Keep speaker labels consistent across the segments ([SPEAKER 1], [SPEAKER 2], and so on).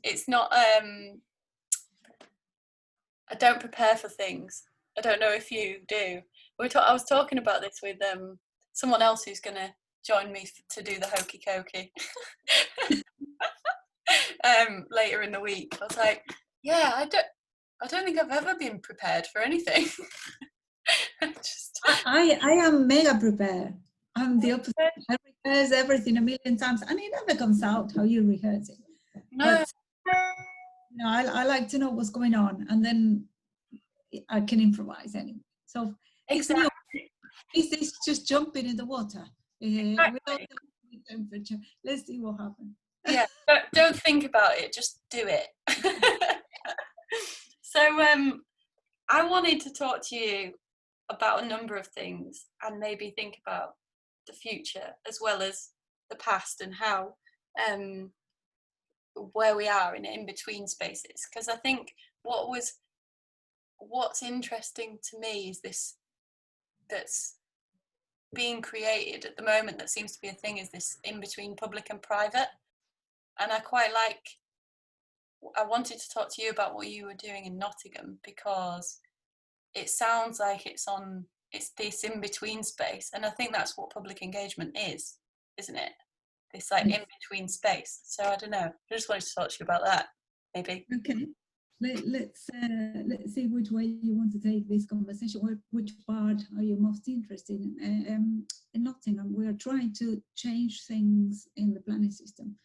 [SPEAKER 1] it's not, I don't prepare for things. I don't know if you do. I was talking about this with someone else who's going to join me to do the Hokey Cokey later in the week. I was like, yeah, I don't think I've ever been prepared for anything.
[SPEAKER 2] I am mega prepared. I'm the opposite. I rehearse everything a million times, and it never comes out how you rehearse it.
[SPEAKER 1] No.
[SPEAKER 2] But you know, I like to know what's going on, and then I can improvise anyway. So
[SPEAKER 1] exactly.
[SPEAKER 2] It's just jumping in the water
[SPEAKER 1] Exactly.
[SPEAKER 2] without the temperature. Let's see what happens.
[SPEAKER 1] Yeah, don't think about it, just do it. So I wanted to talk to you about a number of things and maybe think about the future as well as the past and how where we are in in-between spaces, because I think what's interesting to me is this that's being created at the moment, that seems to be a thing, is this in between public and private. And I wanted to talk to you about what you were doing in Nottingham, because it sounds like it's this in between space, and I think that's what public engagement is, isn't it? This like in between space. So I don't know, I just wanted to talk to you about that, maybe.
[SPEAKER 2] Okay, let's see which way you want to take this conversation. Which part are you most interested in? In Nottingham, we are trying to change things in the planning system.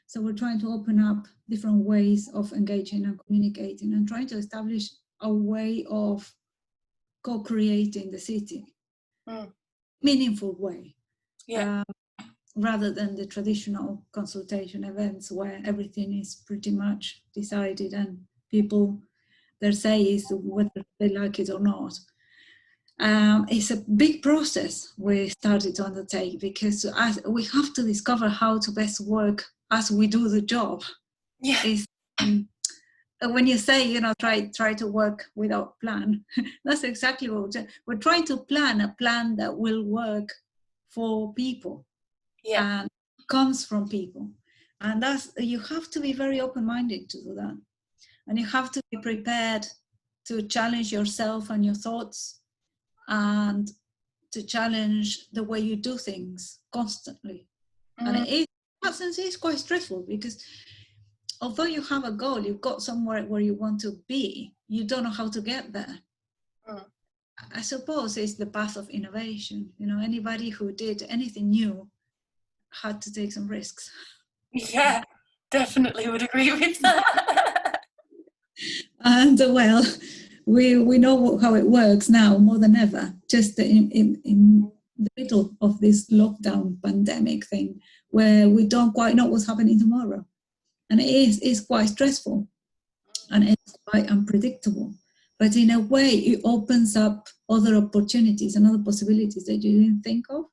[SPEAKER 2] So we're trying to open up different ways of engaging and communicating, and trying to establish a way of co-creating the city, meaningful way.
[SPEAKER 1] Yeah.
[SPEAKER 2] Rather than the traditional consultation events where everything is pretty much decided and people, their say is whether they like it or not. It's a big process we started to undertake, because we have to discover how to best work as we do the job.
[SPEAKER 1] Yeah.
[SPEAKER 2] When you say, you know, try to work without plan, that's exactly what we're trying to plan, a plan that will work for people.
[SPEAKER 1] Yeah.
[SPEAKER 2] And comes from people, and you have to be very open-minded to do that, and you have to be prepared to challenge yourself and your thoughts, and to challenge the way you do things constantly. And in that sense, it's quite stressful, because although you have a goal, you've got somewhere where you want to be, you don't know how to get there. I suppose it's the path of innovation. You know, anybody who did anything new had to take some risks.
[SPEAKER 1] Yeah, definitely would agree with that.
[SPEAKER 2] And well, we know how it works now more than ever, just in the middle of this lockdown pandemic thing, where we don't quite know what's happening tomorrow. And it's quite stressful, and it's quite unpredictable. But in a way, it opens up other opportunities and other possibilities that you didn't think of.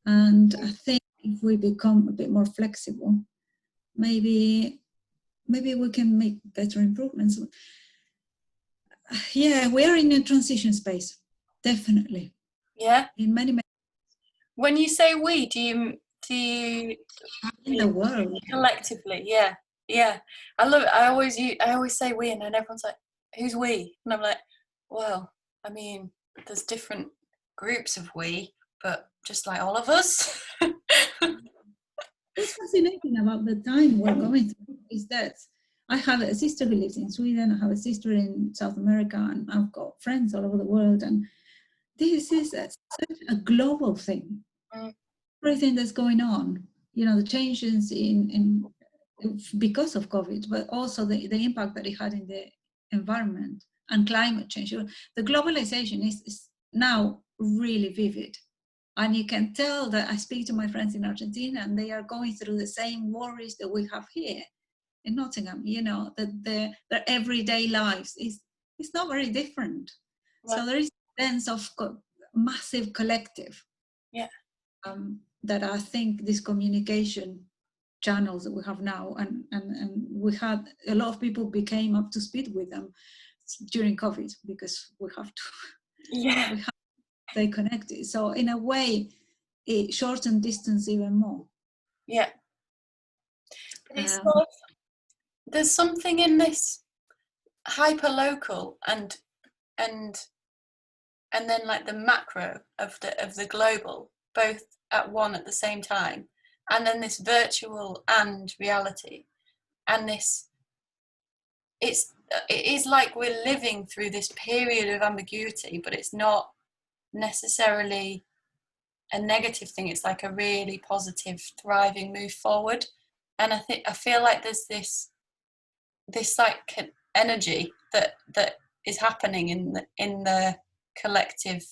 [SPEAKER 2] And I think if we become a bit more flexible, maybe we can make better improvements. Yeah, we are in a transition space, definitely.
[SPEAKER 1] Yeah.
[SPEAKER 2] In many.
[SPEAKER 1] When you say we, do you
[SPEAKER 2] in the world
[SPEAKER 1] collectively? Yeah, yeah. I love it. I always say we, and then everyone's like, "Who's we?" And I'm like, "Well, I mean, there's different groups of we, but just like all of us."
[SPEAKER 2] What's fascinating about the time we're going through is that I have a sister who lives in Sweden, I have a sister in South America, and I've got friends all over the world, and this is such a global thing. Everything that's going on, you know, the changes in because of COVID, but also the impact that it had in the environment and climate change. The globalization is now really vivid. And you can tell that I speak to my friends in Argentina, and they are going through the same worries that we have here in Nottingham, you know, that their everyday lives is not very different. Right. So there is a sense of massive collective.
[SPEAKER 1] Yeah.
[SPEAKER 2] That I think these communication channels that we have now, and we had a lot of people became up to speed with them during COVID, because we have to.
[SPEAKER 1] Yeah.
[SPEAKER 2] Stay connected. So in a way, it shortened distance even more.
[SPEAKER 1] Yeah. But there's something in this hyper local and and then like the macro of the global, both at the same time, and then this virtual and reality, and this it is like we're living through this period of ambiguity, but it's not necessarily a negative thing. It's like a really positive, thriving move forward. And I feel like there's this like energy that is happening in the collective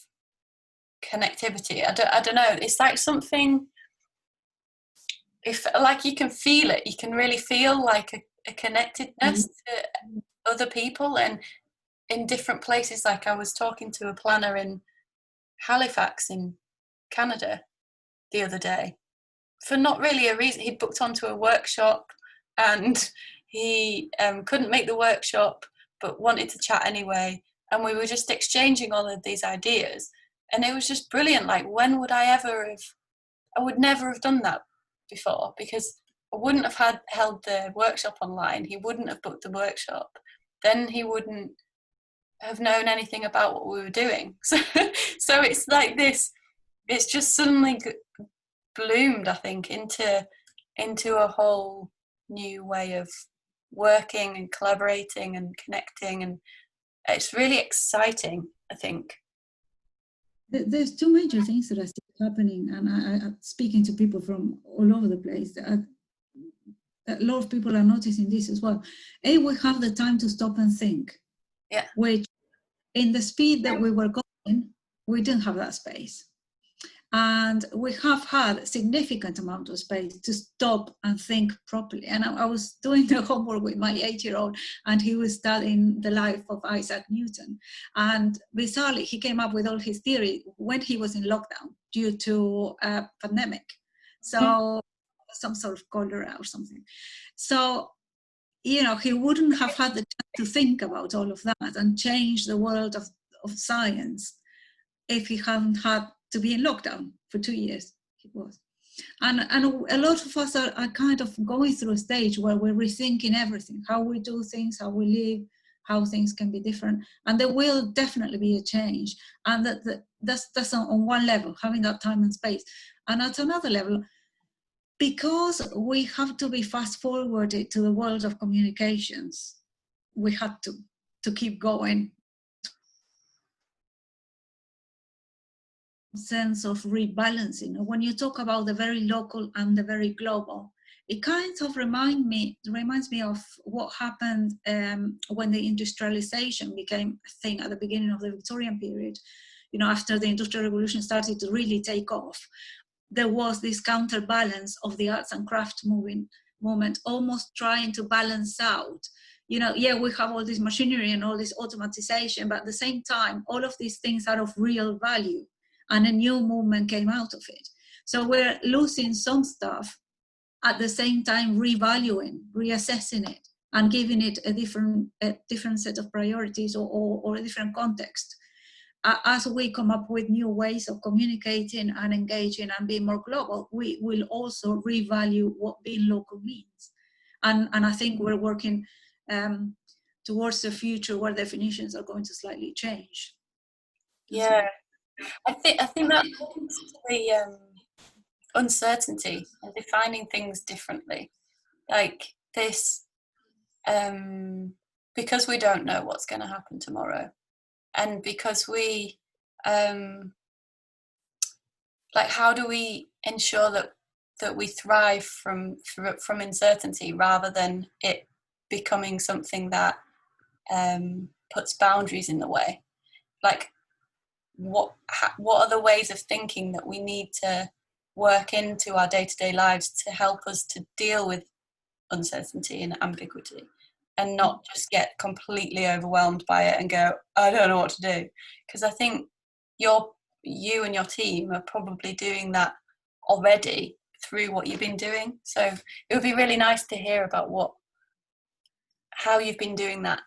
[SPEAKER 1] connectivity. I don't know. It's like something. If like you can feel it, you can really feel like a connectedness to other people and in different places. Like I was talking to a planner in Halifax in Canada the other day for not really a reason. He booked onto a workshop and he couldn't make the workshop but wanted to chat anyway, and we were just exchanging all of these ideas, and it was just brilliant. Like when would I would never have done that before, because I wouldn't have held the workshop online. He wouldn't have booked the workshop, then he wouldn't have known anything about what we were doing. So it's like this, it's just suddenly bloomed, I think, into a whole new way of working and collaborating and connecting, and it's really exciting, I think.
[SPEAKER 2] There's two major things that are still happening, and I'm speaking to people from all over the place. A lot of people are noticing this as well. We have the time to stop and think.
[SPEAKER 1] Yeah.
[SPEAKER 2] Which, in the speed that we were going, we didn't have that space. And we have had a significant amount of space to stop and think properly. And I was doing the homework with my 8-year-old, and he was studying the life of Isaac Newton. And bizarrely, he came up with all his theory when he was in lockdown due to a pandemic. So some sort of cholera or something. So, you know, he wouldn't have had the time to think about all of that and change the world of science if he hadn't had to be in lockdown for 2 years. It was. And a lot of us are kind of going through a stage where we're rethinking everything, how we do things, how we live, how things can be different. And there will definitely be a change. And that's on one level, having that time and space. And at another level, because we have to be fast forwarded to the world of communications, we had to keep going. Sense of rebalancing. When you talk about the very local and the very global, it kind of reminds me of what happened when the industrialization became a thing at the beginning of the Victorian period. You know, after the Industrial Revolution started to really take off, there was this counterbalance of the arts and crafts movement, almost trying to balance out. You know, yeah, we have all this machinery and all this automatization, but at the same time, all of these things are of real value. And a new movement came out of it. So we're losing some stuff, at the same time revaluing, reassessing it, and giving it a different set of priorities or a different context. As we come up with new ways of communicating and engaging and being more global, we will also revalue what being local means. And I think we're working towards the future where definitions are going to slightly change.
[SPEAKER 1] Yeah. I think that the uncertainty and defining things differently, like this, because we don't know what's going to happen tomorrow, and because we, like, how do we ensure that we thrive from uncertainty rather than it becoming something that puts boundaries in the way? Like, what are the ways of thinking that we need to work into our day-to-day lives to help us to deal with uncertainty and ambiguity, and not just get completely overwhelmed by it and go, I don't know what to do? Because I think you and your team are probably doing that already through what you've been doing. So it would be really nice to hear about how you've been doing that.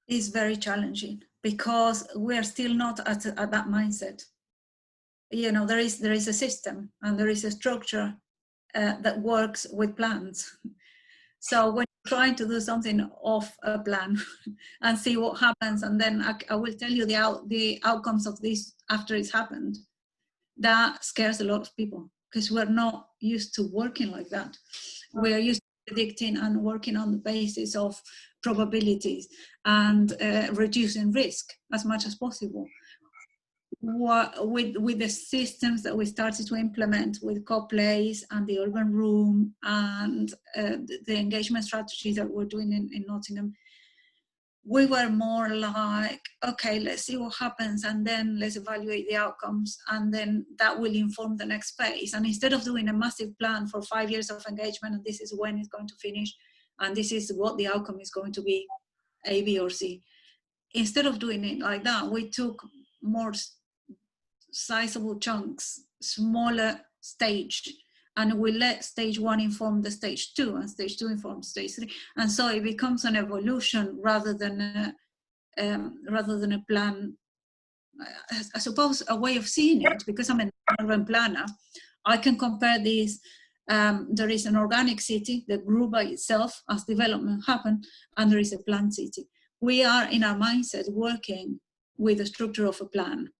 [SPEAKER 2] It's very challenging because we're still not at that mindset. You know, there is a system and there is a structure that works with plans. So when you're trying to do something off a plan and see what happens, and then I will tell you the outcomes of this after it's happened, that scares a lot of people because we're not used to working like that. We're used to predicting and working on the basis of probabilities and reducing risk as much as possible. With the systems that we started to implement with co-plays and the urban room and the engagement strategies that we're doing in Nottingham, we were more like, okay, let's see what happens and then let's evaluate the outcomes, and then that will inform the next phase. And instead of doing a massive plan for 5 years of engagement, and this is when it's going to finish, and this is what the outcome is going to be, A, B, or C. Instead of doing it like that, we took more sizable chunks, smaller stage, and we let stage 1 inform the stage 2, and stage 2 informs stage 3, and so it becomes an evolution rather than a plan. I suppose a way of seeing it, because I'm an urban planner, I can compare these. There is an organic city that grew by itself as development happened, and there is a planned city. We are in our mindset working with the structure of a plan.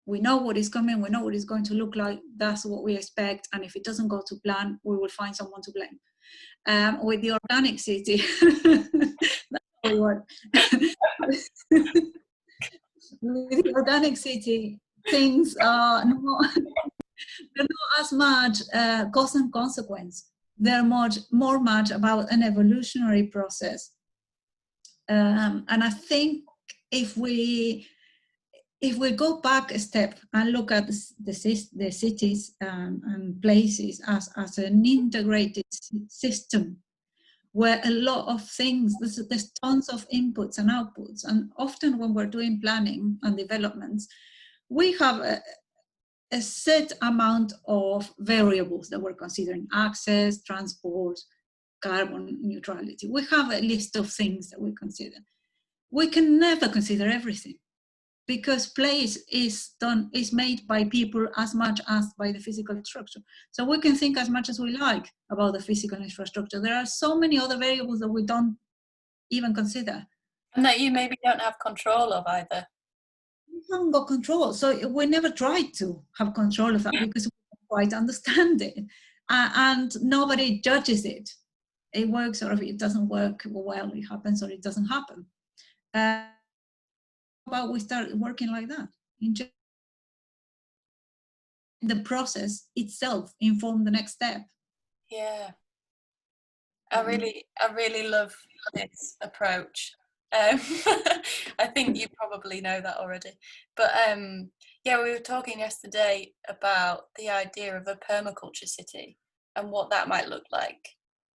[SPEAKER 2] We know what is coming, we know what it's going to look like, that's what we expect, and if it doesn't go to plan, we will find someone to blame. With the organic city, that's how we work. With the organic city, things are they're not as much cause and consequence. They're more much about an evolutionary process. And I think if we go back a step and look at the cities and places as an integrated system, where a lot of things, there's tons of inputs and outputs, and often when we're doing planning and developments, we have a set amount of variables that we're considering: access, transport, carbon neutrality. We have a list of things that we consider. We can never consider everything, because place is made by people as much as by the physical structure. So we can think as much as we like about the physical infrastructure. There are so many other variables that we don't even consider.
[SPEAKER 1] And that you maybe don't have control of either.
[SPEAKER 2] We haven't got control. So we never tried to have control of that because we don't quite understand it. And nobody judges it. It works, or if it doesn't work, well, it happens or it doesn't happen. But we start working like that. The process itself inform the next step.
[SPEAKER 1] Yeah, I really love this approach. I think you probably know that already, but yeah, we were talking yesterday about the idea of a permaculture city and what that might look like,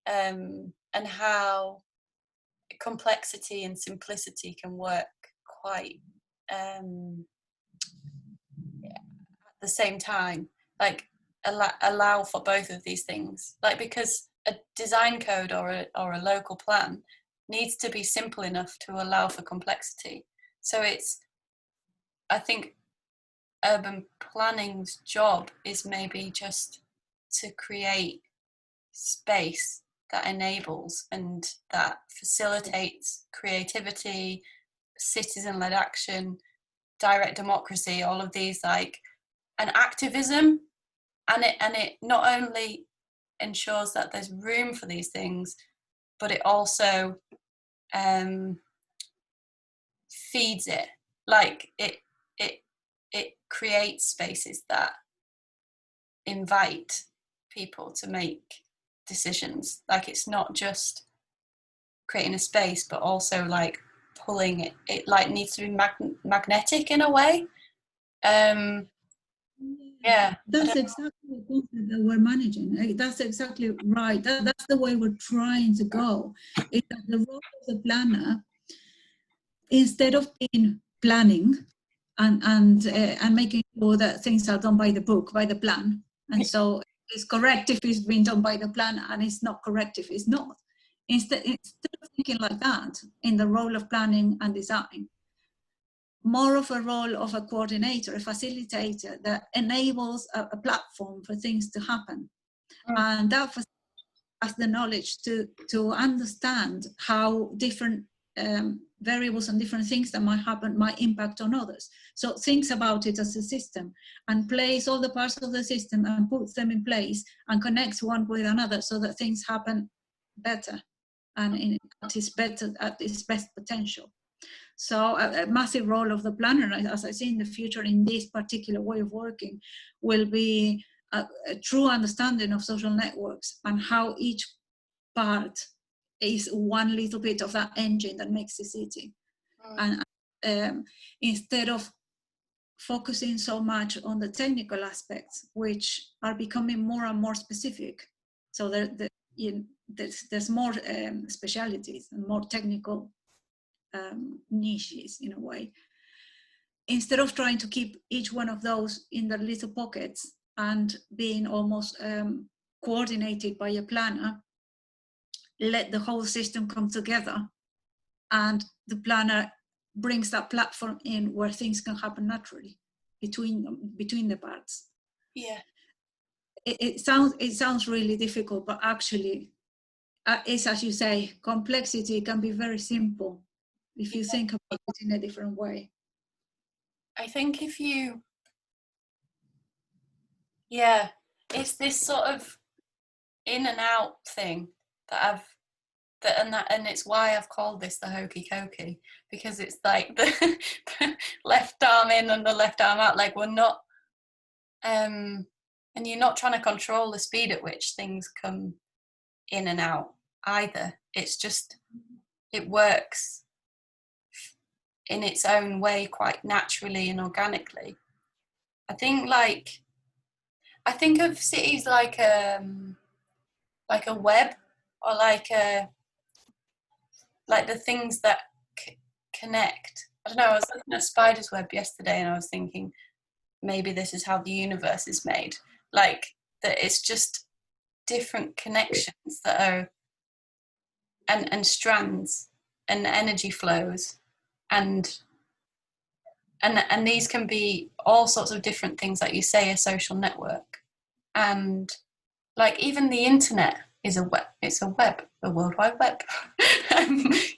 [SPEAKER 1] and how complexity and simplicity can work quite at the same time, like allow for both of these things, like, because a design code or a local plan needs to be simple enough to allow for complexity. So I think urban planning's job is maybe just to create space that enables and that facilitates creativity, citizen-led action, direct democracy, all of these, like, an activism, and it not only ensures that there's room for these things, but it also feeds it. Like it creates spaces that invite people to make decisions. Like, it's not just creating a space, but also like pulling it. It like needs to be magnetic in a way. Yeah,
[SPEAKER 2] that's exactly the concept that we're managing. That's exactly right. That's the way we're trying to go. Is that the role of the planner, instead of being planning and making sure that things are done by the book, by the plan, and so it's correct if it's been done by the plan, and it's not correct if it's not. Instead of thinking like that in the role of planning and design, more of a role of a coordinator, a facilitator that enables a platform for things to happen. And that has the knowledge to understand how different variables and different things that might happen might impact on others. So thinks about it as a system and plays all the parts of the system and puts them in place and connects one with another so that things happen better and at its best potential. So a massive role of the planner, as I see in the future in this particular way of working, will be a true understanding of social networks and how each part is one little bit of that engine that makes the city. And instead of focusing so much on the technical aspects, which are becoming more and more specific, so there's more specialities and more technical niches in a way. Instead of trying to keep each one of those in their little pockets and being almost coordinated by a planner, let the whole system come together, and the planner brings that platform in where things can happen naturally between the parts.
[SPEAKER 1] Yeah.
[SPEAKER 2] It sounds really difficult, but actually, it's, as you say, complexity can be very simple if you think about it in a different way.
[SPEAKER 1] I think if you, it's this sort of in and out thing and it's why I've called this the Hokey Cokey, because it's like the left arm in and the left arm out. Like we're not, and you're not trying to control the speed at which things come in and out either. It's just, it works in its own way quite naturally and organically. I think of cities like a web, or like the things that connect. I don't know, I was looking at a spider's web yesterday and I was thinking maybe this is how the universe is made, like that it's just different connections that are and strands and energy flows, and these can be all sorts of different things, like you say, a social network. And like even the internet is a web, it's a web, the World Wide Web.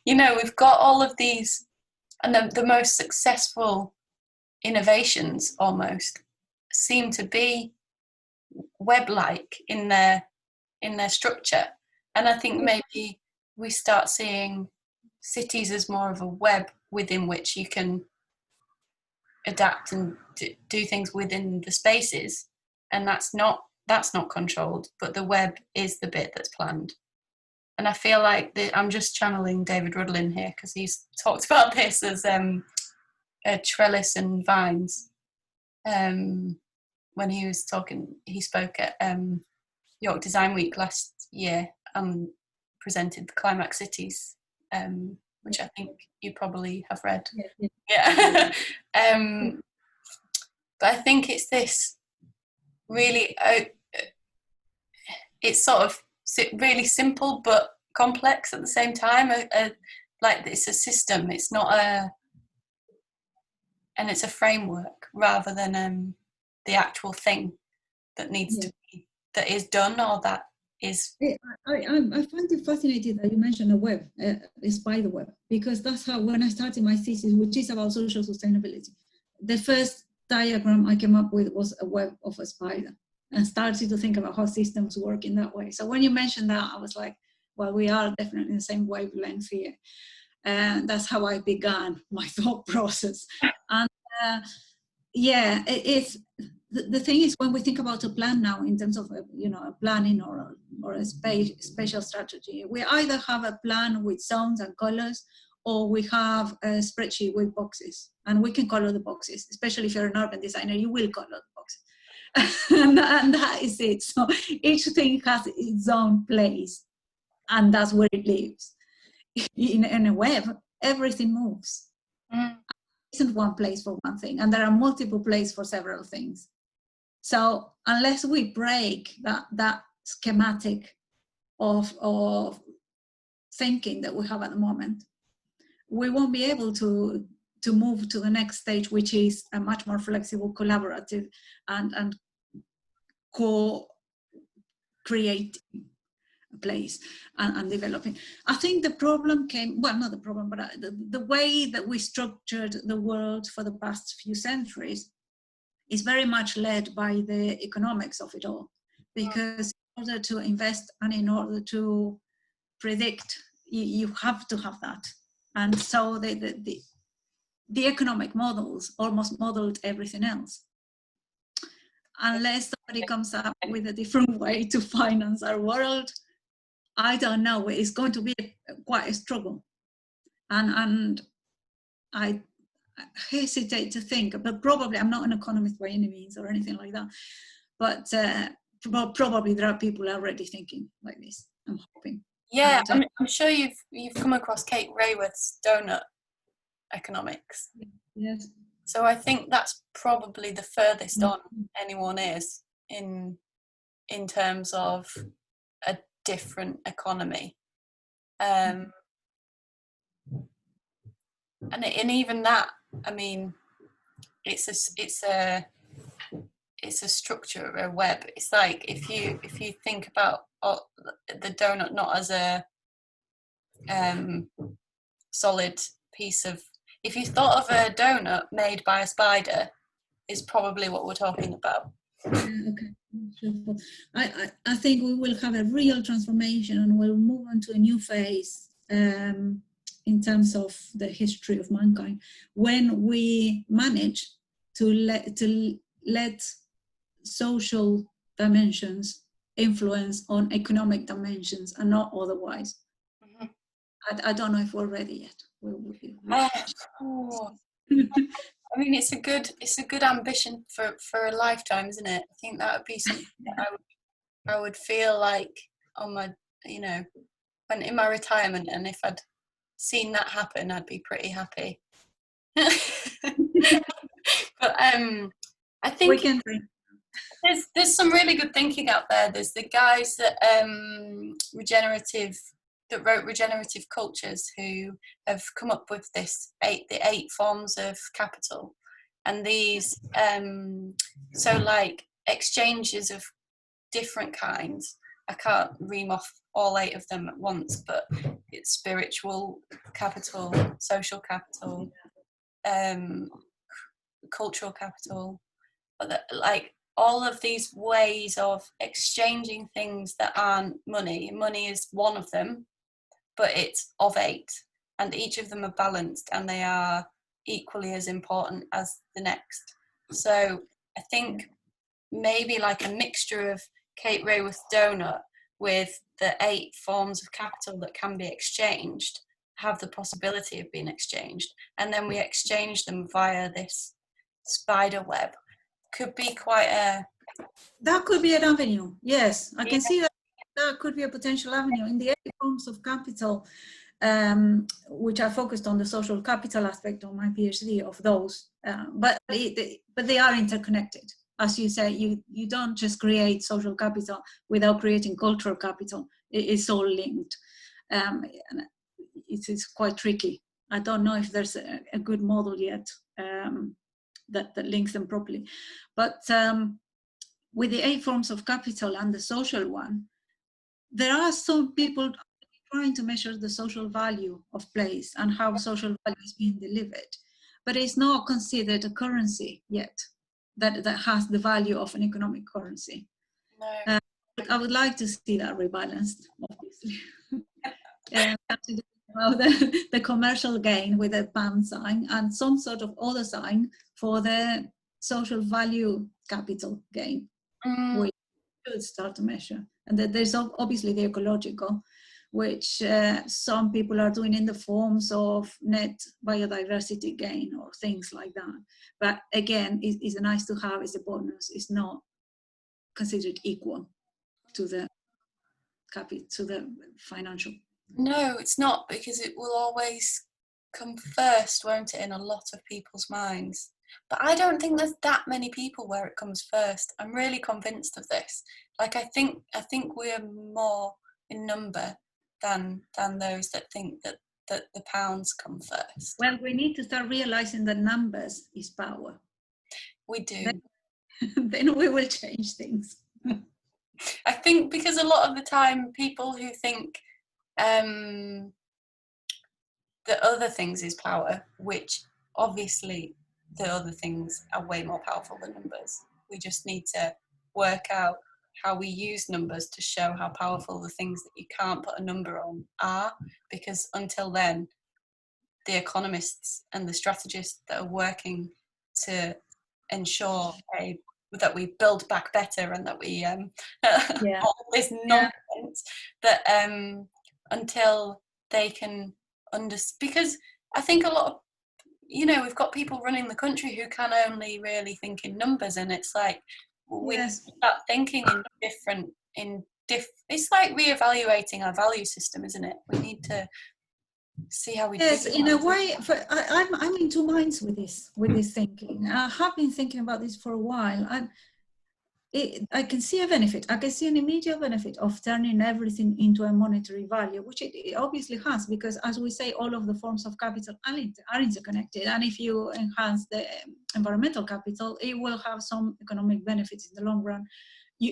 [SPEAKER 1] We've got all of these, and the most successful innovations almost seem to be web-like in their structure. And I think maybe we start seeing cities as more of a web within which you can adapt and do things within the spaces, and that's not controlled, but the web is the bit that's planned. And I feel like I'm just channeling David Rudlin here, because he's talked about this as trellis and vines. When he spoke at York Design Week last year and presented the Climax Cities, which I think you probably have read. Yeah. But I think it's this really, it's sort of really simple but complex at the same time. Like it's a system, it's not and it's a framework rather than the actual thing that needs to be, that is done, or that is.
[SPEAKER 2] I find it fascinating that you mentioned a web, a spider web, because that's how, when I started my thesis, which is about social sustainability, the first diagram I came up with was a web of a spider, and started to think about how systems work in that way. So when you mentioned that, I was like, well, we are definitely in the same wavelength here. And that's how I began my thought process. And it's the thing is, when we think about a plan now in terms of a planning or a spatial strategy, we either have a plan with zones and colors, or we have a spreadsheet with boxes, and we can color the boxes. Especially if you're an urban designer, you will color the boxes. and that is it. So each thing has its own place, and that's where it lives. In a web, everything moves. There isn't one place for one thing, and there are multiple places for several things. So unless we break that schematic of thinking that we have at the moment, we won't be able to move to the next stage, which is a much more flexible, collaborative, and co-creating place and developing. I think the problem came, well, not the problem, but the way that we structured the world for the past few centuries is very much led by the economics of it all. Because in order to invest and in order to predict, you have to have that. And so the economic models almost modeled everything else. Unless somebody comes up with a different way to finance our world, I don't know, it's going to be quite a struggle. And I hesitate to think, but probably, I'm not an economist by any means or anything like that, but probably there are people already thinking like this, I'm hoping.
[SPEAKER 1] Yeah, I'm sure you've come across Kate Raworth's donut economics.
[SPEAKER 2] Yes.
[SPEAKER 1] So I think that's probably the furthest on anyone is in terms of a different economy. And even that, I mean, it's a structure, a web. It's like if you think about the donut not as a solid piece of, if you thought of a donut made by a spider, is probably what we're talking about.
[SPEAKER 2] Okay. I think we will have a real transformation and we'll move on to a new phase in terms of the history of mankind when we manage to let social dimensions influence on economic dimensions and not otherwise. Mm-hmm. I don't know if we're ready yet.
[SPEAKER 1] I mean, it's a good ambition for a lifetime, isn't it? I think that would be something that I would feel like on my, when in my retirement, and if I'd seen that happen, I'd be pretty happy. But I think there's some really good thinking out there. There's the guys that wrote Regenerative Cultures, who have come up with the 8 forms of capital, and these so like exchanges of different kinds. I can't ream off all 8 of them at once, but it's spiritual capital, social capital, cultural capital, but like all of these ways of exchanging things that aren't money. Money is one of them, but it's of 8, and each of them are balanced and they are equally as important as the next. So I think maybe like a mixture of Kate Raworth's donut with the 8 forms of capital that can be exchanged, have the possibility of being exchanged, and then we exchange them via this spider web, could be quite a...
[SPEAKER 2] That could be an avenue, yes. I can see that could be a potential avenue. In the 8 forms of capital, which I focused on the social capital aspect on my PhD of those, but they are interconnected. As you say, you don't just create social capital without creating cultural capital. It's all linked. It's quite tricky. I don't know if there's a good model yet that links them properly. But with the 8 forms of capital and the social one, there are some people trying to measure the social value of place and how social value is being delivered. But it's not considered a currency yet that has the value of an economic currency.
[SPEAKER 1] No.
[SPEAKER 2] I would like to see that rebalanced, obviously. The commercial gain with a pound sign and some sort of other sign for the social value capital gain, which should start to measure. And that there's obviously the ecological, which some people are doing in the forms of net biodiversity gain or things like that. But again, it's a nice to have, it's a bonus. It's not considered equal to the financial.
[SPEAKER 1] No, it's not, because it will always come first, won't it, in a lot of people's minds. But I don't think there's that many people where it comes first. I'm really convinced of this. Like I think we're more in number than those that think that the pounds come first.
[SPEAKER 2] Well, we need to start realizing that numbers is power.
[SPEAKER 1] We do.
[SPEAKER 2] Then we will change things.
[SPEAKER 1] I think because a lot of the time people who think the other things is power, which obviously the other things are way more powerful than numbers. We just need to work out how we use numbers to show how powerful the things that you can't put a number on are, because until then, the economists and the strategists that are working to ensure that we build back better and that we
[SPEAKER 2] Yeah.
[SPEAKER 1] all this
[SPEAKER 2] Yeah.
[SPEAKER 1] nonsense, that until they can because I think a lot of, we've got people running the country who can only really think in numbers, and it's like we need
[SPEAKER 2] Yes.
[SPEAKER 1] to start thinking it's like reevaluating our value system, isn't it? We need to see how we do
[SPEAKER 2] Yes, in a way, I'm in two minds with this thinking. I have been thinking about this for a while, and I can see a benefit. I can see an immediate benefit of turning everything into a monetary value, which it obviously has, because as we say, all of the forms of capital are interconnected. And if you enhance the environmental capital, it will have some economic benefits in the long run. You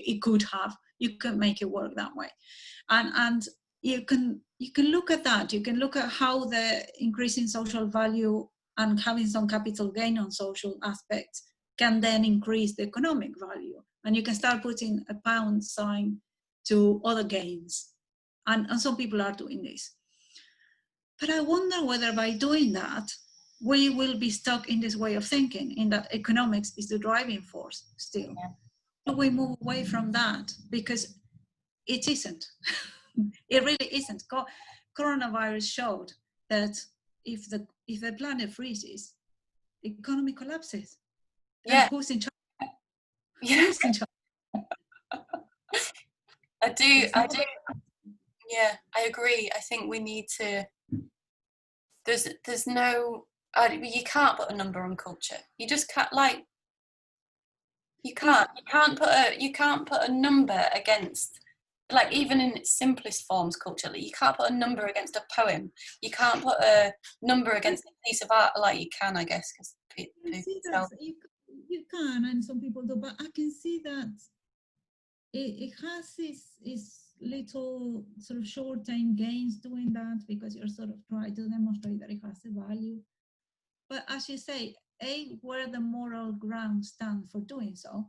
[SPEAKER 2] can make it work that way. And you can look at that. You can look at how the increasing social value and having some capital gain on social aspects can then increase the economic value. And you can start putting a pound sign to other gains. And some people are doing this. But I wonder whether by doing that, we will be stuck in this way of thinking, in that economics is the driving force still.
[SPEAKER 1] Yeah.
[SPEAKER 2] Do we move away from that? Because it isn't. It really isn't. Coronavirus showed that if the planet freezes, the economy collapses. And
[SPEAKER 1] Yeah,
[SPEAKER 2] who's in charge?
[SPEAKER 1] yeah.
[SPEAKER 2] Who is in charge?
[SPEAKER 1] I do.
[SPEAKER 2] It's not.
[SPEAKER 1] Yeah, I agree. I think we need to. There's no. You can't put a number on culture. You just can't. Like, you can't. You can't put a number against. Like, even in its simplest forms, culturally, you can't put a number against a poem. You can't put a number against a piece of art. Like, you can, I guess, because
[SPEAKER 2] I
[SPEAKER 1] people
[SPEAKER 2] can see that
[SPEAKER 1] sell.
[SPEAKER 2] you can, and some people do, but I can see that it has its little sort of short-term gains doing that, because you're sort of trying to demonstrate that it has a value. But as you say, A, where the moral ground stand for doing so,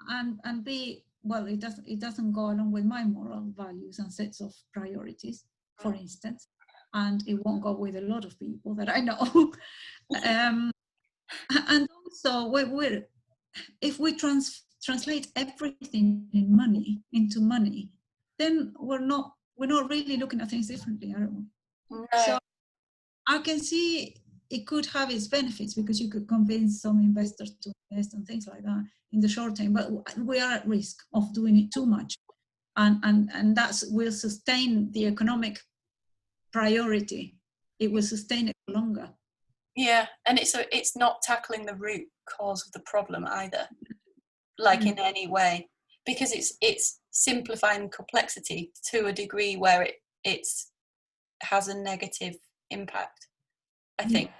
[SPEAKER 2] and B, well, it doesn't go along with my moral values and sets of priorities, for instance, and it won't go with a lot of people that I know. And also, if we translate everything into money, then we're not really looking at things differently, are we?
[SPEAKER 1] No.
[SPEAKER 2] So I can see it could have its benefits, because you could convince some investors to invest and things like that in the short term, but we are at risk of doing it too much, and that will sustain the economic priority. It will sustain it longer.
[SPEAKER 1] Yeah, and it's not tackling the root cause of the problem either, like in any way, because it's simplifying complexity to a degree where it has a negative impact. I think,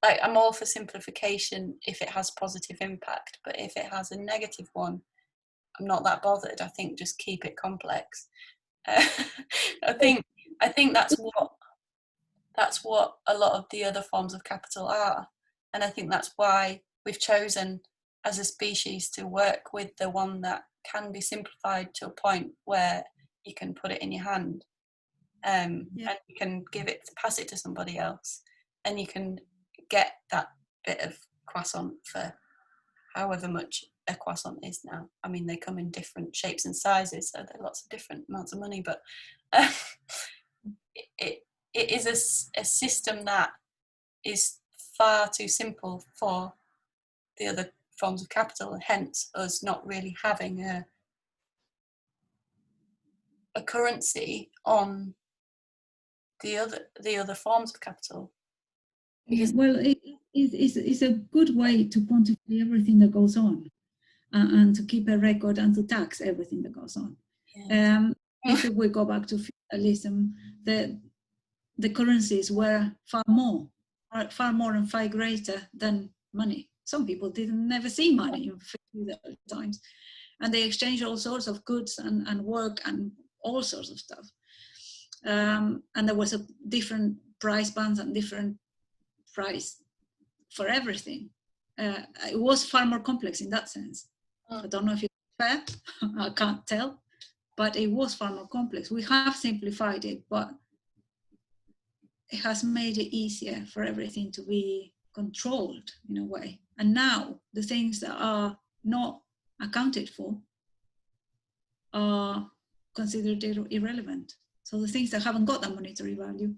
[SPEAKER 1] like, I'm all for simplification if it has positive impact, but if it has a negative one, I'm not that bothered. I think just keep it complex. I think that's what a lot of the other forms of capital are, and I think that's why we've chosen as a species to work with the one that can be simplified to a point where you can put it in your hand, and you can pass it to somebody else, and you can get that bit of croissant for however much a croissant is now. I mean, they come in different shapes and sizes, so there are lots of different amounts of money, but it is a system that is far too simple for the other forms of capital, and hence us not really having a currency on the other forms of capital. Because
[SPEAKER 2] Well, it's a good way to quantify everything that goes on, and to keep a record and to tax everything that goes on. If we go back to feudalism, the currencies were far more and far greater than money. Some people didn't never see money in feudal times. and they exchanged all sorts of goods and work and all sorts of stuff. And there was a different price bands and different price for everything. It was far more complex in that sense. I don't know if it's fair, I can't tell, but it was far more complex. We have simplified it, but it has made it easier for everything to be controlled in a way. And now the things that are not accounted for are considered irrelevant. So the things that haven't got that monetary value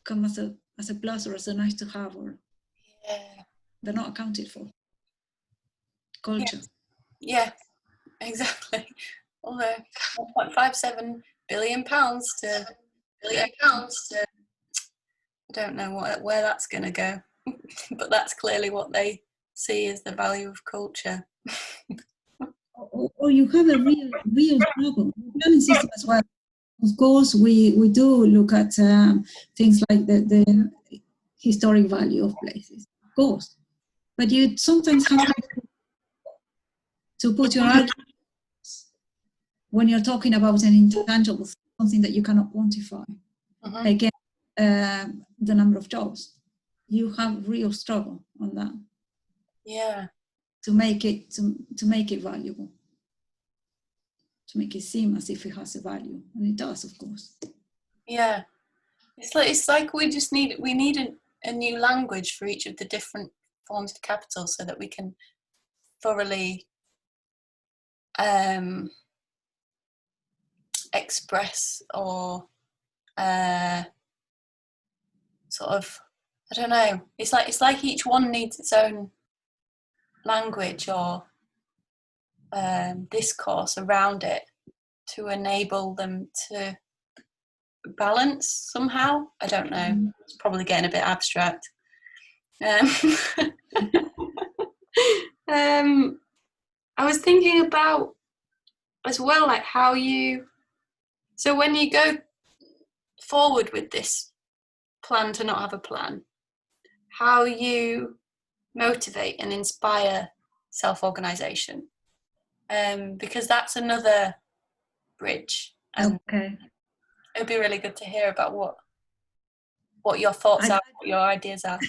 [SPEAKER 2] come as a plus or as a nice to have, or they're not accounted for. Culture.
[SPEAKER 1] Yeah, exactly. Although 1.57 billion pounds to I don't know where that's going to go, but that's clearly what they see as the value of culture.
[SPEAKER 2] Or you have a real struggle. The planning system as well. Of course, we do look at things like the historic value of places, of course. But you sometimes have to put your arguments when you're talking about an intangible, something that you cannot quantify. Again, the number of jobs. You have real struggle on that.
[SPEAKER 1] Yeah.
[SPEAKER 2] To make it valuable. To make it seem as if it has a value, and it does, of course.
[SPEAKER 1] Yeah, it's like we need a new language for each of the different forms of capital, so that we can thoroughly express or sort of, I don't know. It's like each one needs its own language or discourse around it to enable them to balance somehow. I don't know. It's probably getting a bit abstract. I was thinking about as well, like how so when you go forward with this plan to not have a plan, how you motivate and inspire self-organization, because that's another bridge.
[SPEAKER 2] Okay.
[SPEAKER 1] It would be really good to hear about what your thoughts are, what your ideas are.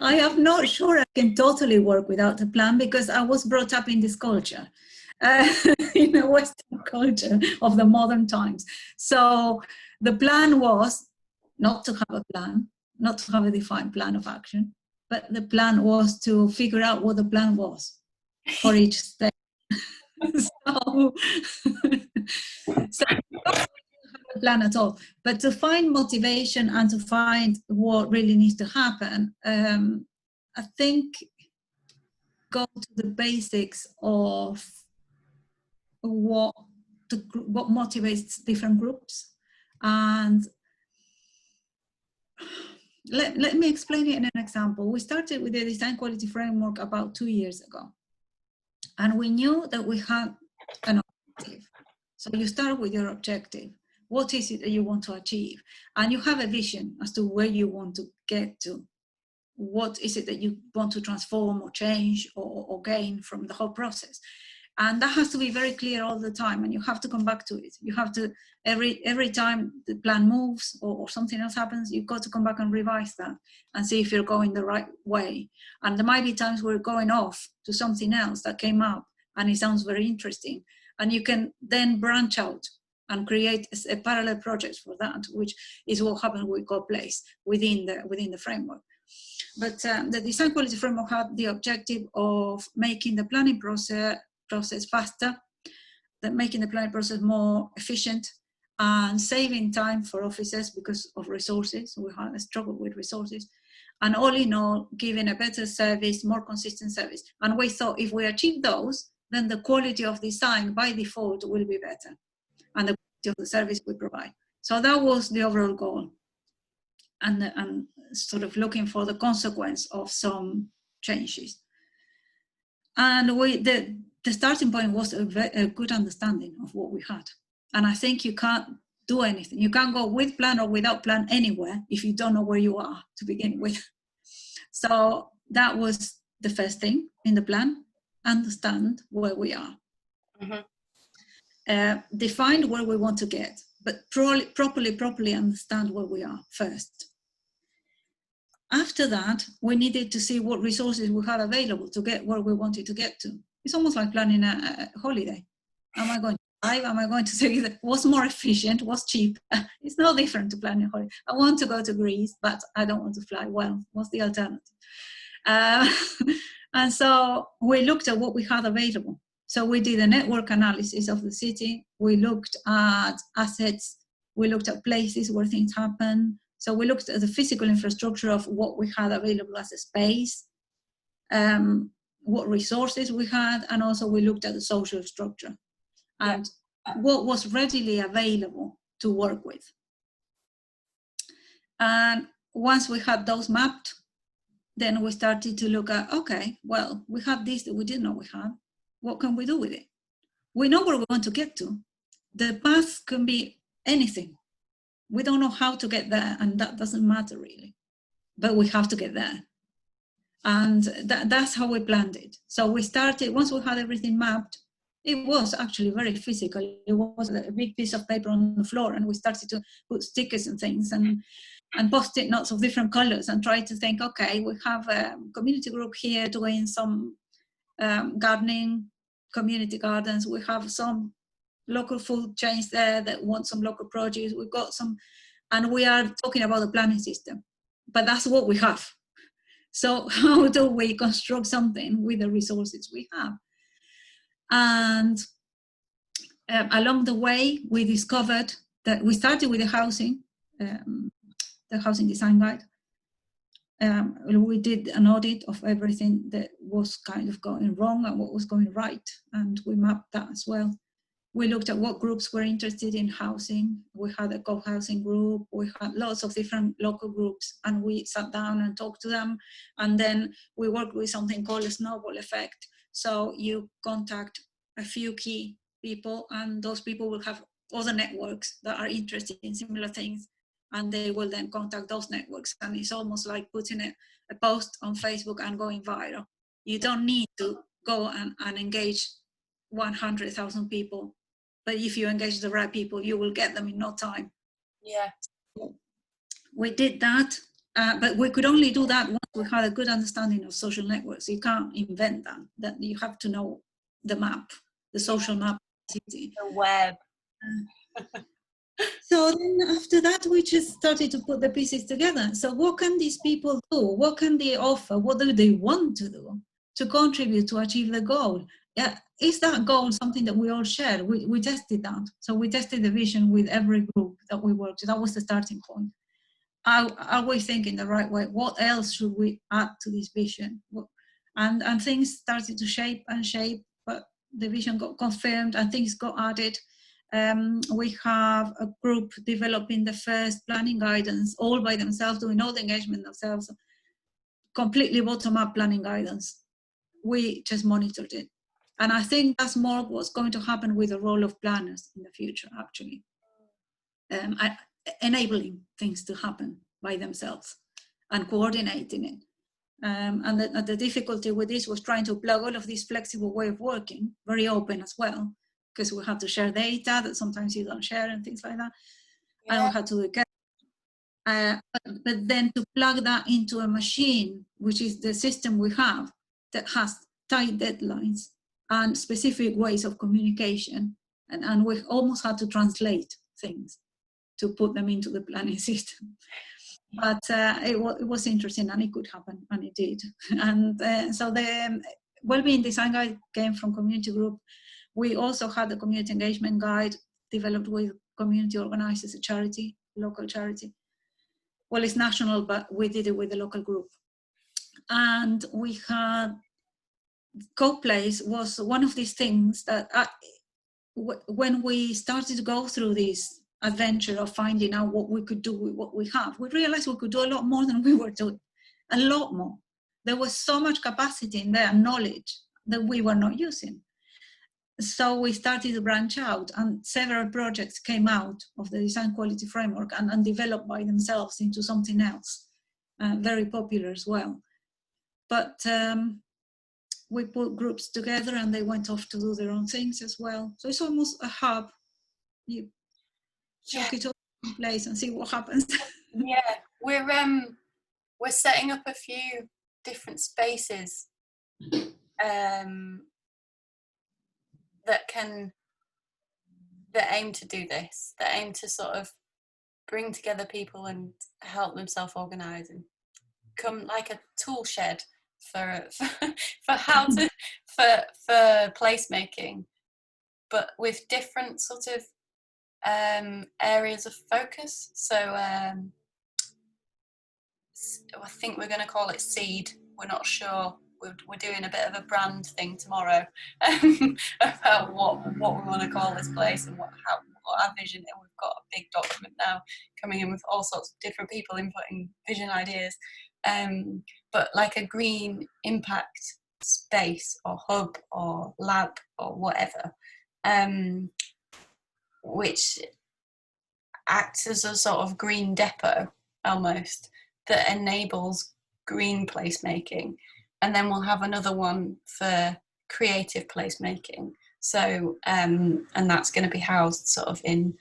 [SPEAKER 2] I am not sure I can totally work without a plan, because I was brought up in this culture, in a Western culture of the modern times. So the plan was not to have a plan, not to have a defined plan of action, but the plan was to figure out what the plan was for each step. So a plan at all, but to find motivation and to find what really needs to happen, I think go to the basics of what motivates different groups. And let me explain it in an example. We started with the design quality framework about 2 years ago, and we knew that we had an objective. So you start with your objective. What is it that you want to achieve? And you have a vision as to where you want to get to. What is it that you want to transform or change or gain from the whole process? And that has to be very clear all the time, and you have to come back to it. You have to, every time the plan moves or something else happens, you've got to come back and revise that and see if you're going the right way. And there might be times where you're going off to something else that came up and it sounds very interesting. And you can then branch out and create a parallel project for that, which is what happens with CoPlace within the framework. But the design quality framework had the objective of making the planning process faster, making the planning process more efficient, and saving time for officers because of resources. We had a struggle with resources, and all in all, giving a better service, more consistent service. And we thought if we achieve those, then the quality of design by default will be better, and the quality of the service we provide. So that was the overall goal, and sort of looking for the consequence of some changes. And the starting point was a good understanding of what we had. And I think you can't do anything. You can't go with plan or without plan anywhere if you don't know where you are to begin with. So that was the first thing in the plan. understand where we are, define where we want to get, but properly understand where we are first. After that, we needed to see what resources we had available to get where we wanted to get to. It's almost like planning a holiday. Am I going to drive? Am I going to say that what's more efficient, what's cheap? It's no different to planning a holiday. I want to go to Greece, but I don't want to fly. Well, what's the alternative? And so we looked at what we had available. So we did a network analysis of the city. We looked at assets. We looked at places where things happen. So we looked at the physical infrastructure of what we had available as a space, what resources we had, and also we looked at the social structure and what was readily available to work with. And once we had those mapped, then we started to look at, okay, well, we have this that we didn't know we had. What can we do with it? We know where we want to get to. The path can be anything. We don't know how to get there, and that doesn't matter really, but we have to get there. And that's how we planned it. So we started, once we had everything mapped, it was actually very physical. It was a big piece of paper on the floor, and we started to put stickers and things and post-it notes of different colors and try to think, okay, we have a community group here doing some gardening, community gardens. We have some local food chains there that want some local produce. We've got some, and we are talking about the planning system, but that's what we have. So how do we construct something with the resources we have? And along the way, we discovered that we started with the housing design guide. We did an audit of everything that was kind of going wrong and what was going right, and we mapped that as well. We looked at what groups were interested in housing. We had a co-housing group. We had lots of different local groups, and we sat down and talked to them. And then we worked with something called a snowball effect. So you contact a few key people, and those people will have other networks that are interested in similar things, and they will then contact those networks. And it's almost like putting a post on Facebook and going viral. You don't need to go and engage 100,000 people, but if you engage the right people, you will get them in no time.
[SPEAKER 1] Yeah.
[SPEAKER 2] We did that, but we could only do that once we had a good understanding of social networks. You can't invent that you have to know the map, the social map of the city.
[SPEAKER 1] The web.
[SPEAKER 2] So then after that, we just started to put the pieces together. So what can these people do? What can they offer? What do they want to do to contribute to achieve the goal? Yeah, is that goal something that we all share? We tested that. So we tested the vision with every group that we worked with. That was the starting point. Are we thinking the right way? What else should we add to this vision? And things started to shape, but the vision got confirmed and things got added. We have a group developing the first planning guidance all by themselves, doing all the engagement themselves, completely bottom-up planning guidance. We just monitored it. And I think that's more what's going to happen with the role of planners in the future, actually. Enabling things to happen by themselves and coordinating it. And the difficulty with this was trying to plug all of this flexible way of working, very open as well, because we had to share data that sometimes you don't share and things like that. Yeah. And we had to do it. But then to plug that into a machine, which is the system we have that has tight deadlines and specific ways of communication, and we almost had to translate things to put them into the planning system. But it was interesting, and it could happen, and it did. And so the Wellbeing Design Guide came from community group. We also had the community engagement guide developed with community organizers, a charity, local charity. Well, it's national, but we did it with the local group. And we had Co-Place was one of these things that when we started to go through this adventure of finding out what we could do with what we have, we realized we could do a lot more than we were doing, a lot more. There was so much capacity in there, knowledge that we were not using. So we started to branch out, and several projects came out of the design quality framework and developed by themselves into something else, very popular as well. But we put groups together and they went off to do their own things as well. So it's almost a hub. You chuck it all in place and see what happens.
[SPEAKER 1] Yeah, we're setting up a few different spaces that aim to do this, that aim to sort of bring together people and help them self-organize and come like a tool shed for how to for placemaking, but with different sort of areas of focus. So I think we're going to call it seed. We're not sure. We're doing a bit of a brand thing tomorrow about what we want to call this place and what our vision. And we've got a big document now coming in with all sorts of different people inputting vision ideas. But like a green impact space or hub or lab or whatever, which acts as a sort of green depot almost that enables green placemaking. And then we'll have another one for creative placemaking. So, and that's going to be housed sort of in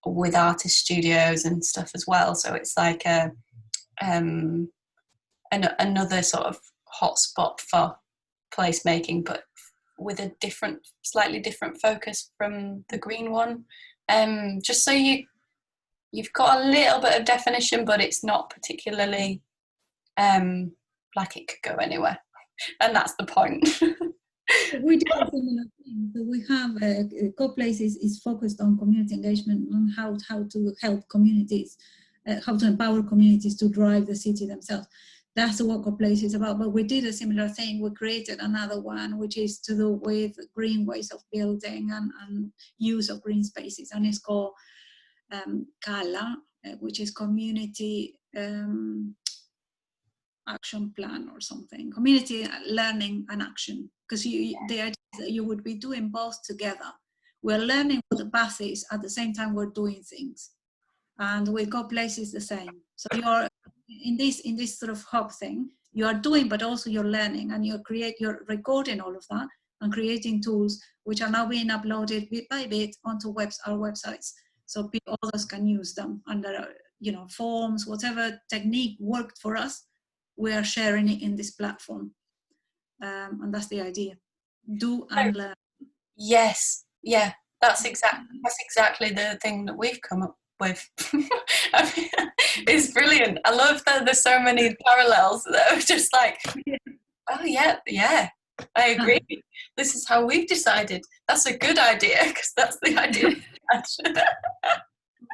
[SPEAKER 1] with artist studios and stuff as well. So it's like another sort of hotspot for placemaking, but with a slightly different focus from the green one. Just so you've got a little bit of definition, but it's not particularly like it could go anywhere. And that's the point.
[SPEAKER 2] We do a similar thing. So we have CoPlace is focused on community engagement, on how to help communities, how to empower communities to drive the city themselves. That's what CoPlace is about. But we did a similar thing. We created another one, which is to do with green ways of building and use of green spaces. And it's called CALA, which is Community Action Plan or something, Community Learning and Action, because the idea is that you would be doing both together. We're learning what the path is, at the same time we're doing things. And with CoPlace is the same. So you're in this sort of hub thing, you are doing, but also you're learning, and you're recording all of that and creating tools which are now being uploaded bit by bit onto our websites, so others can use them under forms, whatever technique worked for us. We are sharing it in this platform, and that's the idea. Do and learn.
[SPEAKER 1] Yes, yeah, that's exactly the thing that we've come up with. I mean, it's brilliant. I love that there's so many parallels that are just like, oh yeah, I agree. This is how we've decided. That's a good idea, because that's the idea.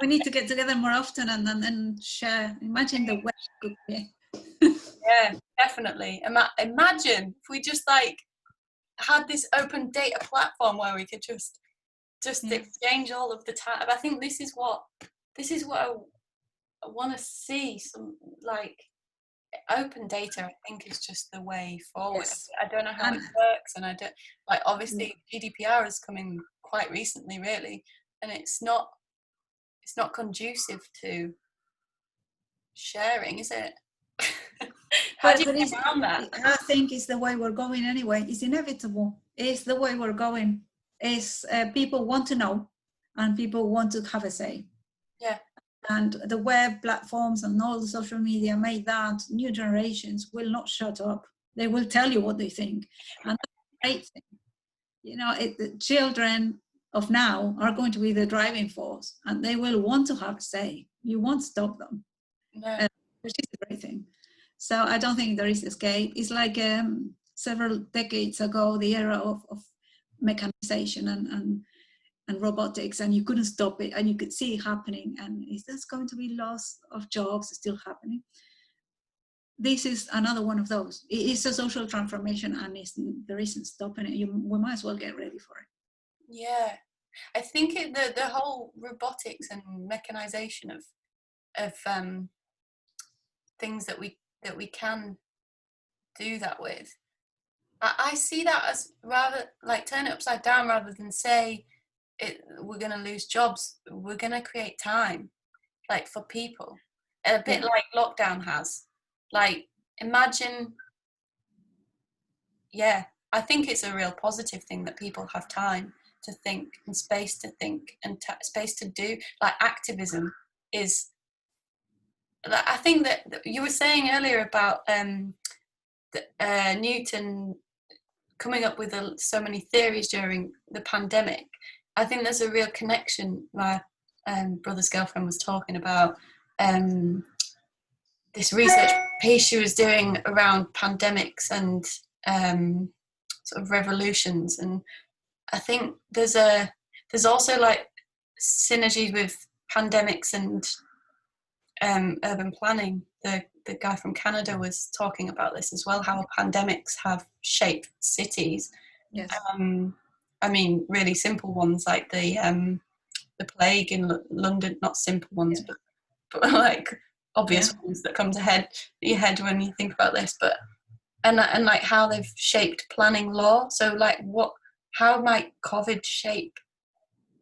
[SPEAKER 2] We need to get together more often and share. Imagine the web could be.
[SPEAKER 1] Yeah, definitely. Imagine if we just like had this open data platform where we could just exchange all of the time. I think this is what I want to see. Some like open data, I think, is just the way forward.
[SPEAKER 2] Yes.
[SPEAKER 1] I don't know how it works, and I don't like. Obviously, GDPR is coming quite recently, really, and it's not conducive to sharing, is it? How do you get around that?
[SPEAKER 2] I think it's the way we're going anyway. It's inevitable. It's the way we're going. It's people want to know, and people want to have a say.
[SPEAKER 1] Yeah.
[SPEAKER 2] And the web platforms and all the social media made that new generations will not shut up. They will tell you what they think, and that's a great thing. The children of now are going to be the driving force, and they will want to have a say. You won't stop them, which is a great thing. So I don't think there is escape. It's like several decades ago, the era of mechanization and robotics, and you couldn't stop it, and you could see it happening, and is this going to be loss of jobs still happening? This is another one of those. It is a social transformation, and there isn't stopping it. We might as well get ready for it.
[SPEAKER 1] Yeah, I think the whole robotics and mechanization of things that we can do that with, I see that as rather like turn it upside down, rather than say we're going to lose jobs. We're going to create time, like, for people, a bit like lockdown has. Like, imagine I think it's a real positive thing that people have time to think and space to think and space to do. Like activism is. I think that you were saying earlier about Newton coming up with so many theories during the pandemic. I think there's a real connection. My brother's girlfriend was talking about this research piece she was doing around pandemics and sort of revolutions, and I think there's also like synergy with pandemics and urban planning. The guy from Canada was talking about this as well, how pandemics have shaped cities.
[SPEAKER 2] Yes.
[SPEAKER 1] I mean, really simple ones like the plague in London, not simple ones,
[SPEAKER 2] Yeah.
[SPEAKER 1] but like obvious ones that come to your head when you think about this. But and like how they've shaped planning law. So like how might COVID shape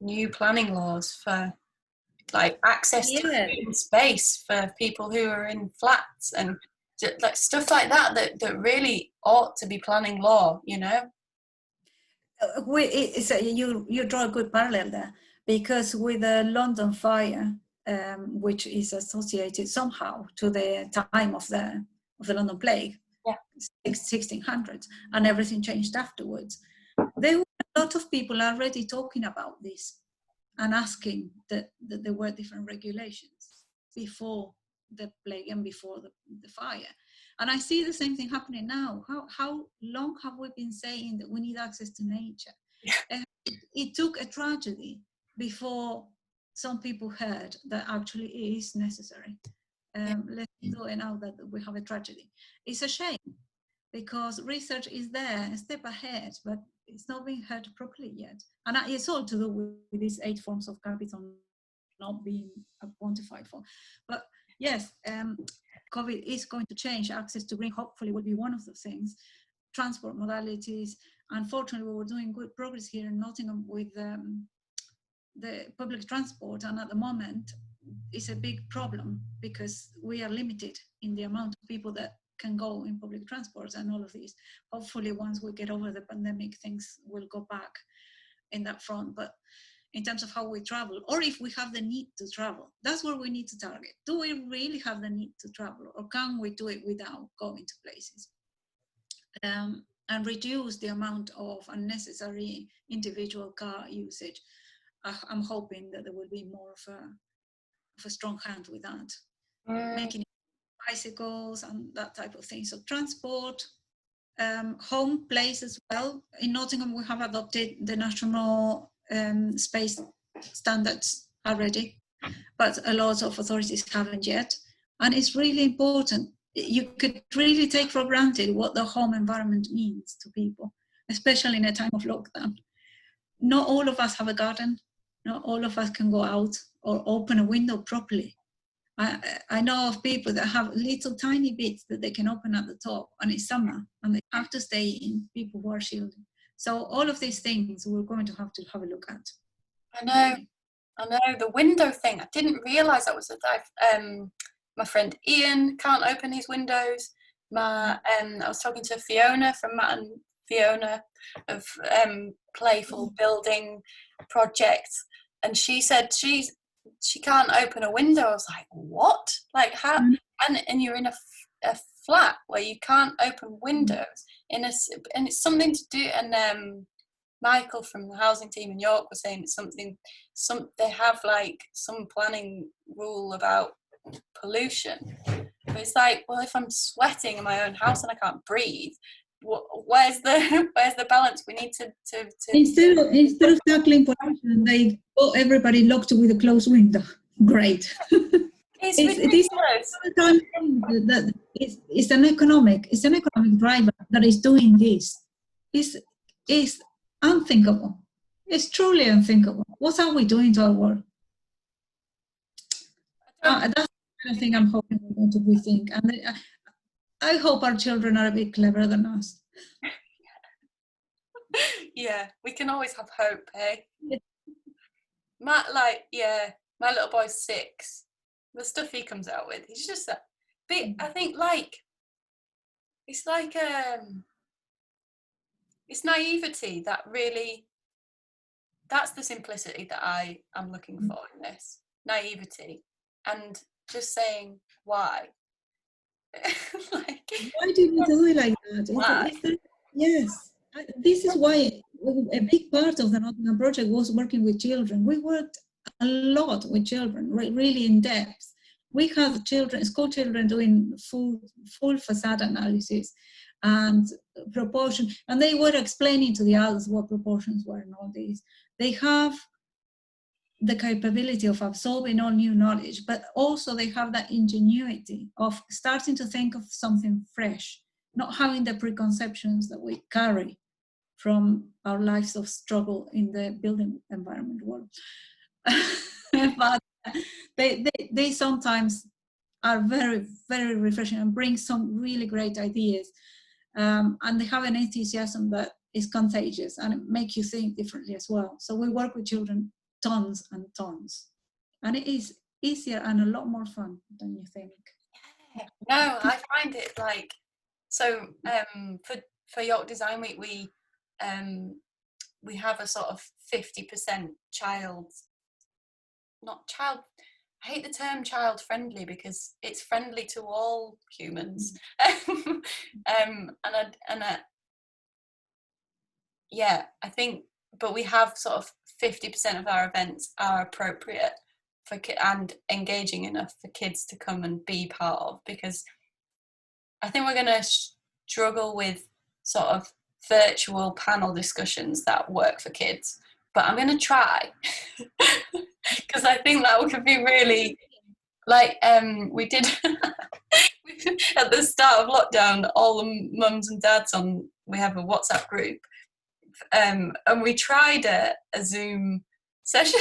[SPEAKER 1] new planning laws for like access to green space for people who are in flats and like stuff like that really ought to be planning law, you know?
[SPEAKER 2] You draw a good parallel there, because with the London fire, which is associated somehow to the time of the London plague, 1600s, and everything changed afterwards. There were a lot of people already talking about this and asking that there were different regulations before the plague and before the fire. And I see the same thing happening now. How long have we been saying that we need access to nature? Yeah. It took a tragedy before some people heard that actually it is necessary. Let's do it now that we have a tragedy. It's a shame, because research is there, a step ahead, but it's not being heard properly yet. And it's all to do with these 8 forms of capital not being quantified for. But yes, COVID is going to change. Access to green, hopefully, will be one of the things. Transport modalities. Unfortunately, we were doing good progress here in Nottingham with the public transport, and at the moment, it's a big problem because we are limited in the amount of people that can go in public transport and all of these. Hopefully, once we get over the pandemic, things will go back in that front. But in terms of how we travel, or if we have the need to travel, that's where we need to target. Do we really have the need to travel, or can we do it without going to places? And reduce the amount of unnecessary individual car usage. I'm hoping that there will be more of a strong hand with that. Making bicycles and that type of thing. So transport, home, place as well. In Nottingham, we have adopted the national space standards already, but a lot of authorities haven't yet. And it's really important. You could really take for granted what the home environment means to people, especially in a time of lockdown. Not all of us have a garden. Not all of us can go out or open a window properly. I know of people that have little tiny bits that they can open at the top, and it's summer and they have to stay in, people who are shielded. So all of these things we're going to have a look at.
[SPEAKER 1] I know the window thing. I didn't realise that was my friend Ian can't open his windows. I was talking to Fiona from Matt and Fiona of Playful Building Projects, and she said she can't open a window. I was like, what? Like how? And you're in a flat where you can't open windows and it's something to do. And Michael from the housing team in York was saying it's they have like some planning rule about pollution. But it's like, well, if I'm sweating in my own house and I can't breathe, where's the balance? We need to
[SPEAKER 2] instead of tackling pollution, they got everybody locked with a closed window. Great.
[SPEAKER 1] It's ridiculous.
[SPEAKER 2] It's an economic driver that is doing this. It's unthinkable. It's truly unthinkable. What are we doing to our world? That's the kind of thing I'm hoping we're going to rethink. And I hope our children are a bit cleverer than us.
[SPEAKER 1] Yeah, we can always have hope, eh? My little boy's 6. The stuff he comes out with, he's just a bit. I think like it's like it's naivety that really, that's the simplicity that I am looking for in this. Naivety. And just saying why. Like,
[SPEAKER 2] Why do you do it like that?
[SPEAKER 1] why?
[SPEAKER 2] Yes, this is why a big part of the Nottingham project was working with children. We worked a lot with children, really in depth. We had children, school children, doing full facade analysis and proportion, and they were explaining to the adults what proportions were and all this. They have the capability of absorbing all new knowledge, but also they have that ingenuity of starting to think of something fresh, not having the preconceptions that we carry from our lives of struggle in the building environment world. But they sometimes are very, very refreshing and bring some really great ideas. And they have an enthusiasm that is contagious and it makes you think differently as well. So we work with children tons and tons. And it is easier and a lot more fun than you think.
[SPEAKER 1] No, I find it like, so for York Design Week, we have a sort of 50% I hate the term child friendly because it's friendly to all humans. I think, but we have sort of 50% of our events are appropriate for and engaging enough for kids to come and be part of, because I think we're going to struggle with sort of virtual panel discussions that work for kids, but I'm going to try because I think that could be really, like, we did at the start of lockdown, all the mums and dads we have a WhatsApp group, and we tried a Zoom session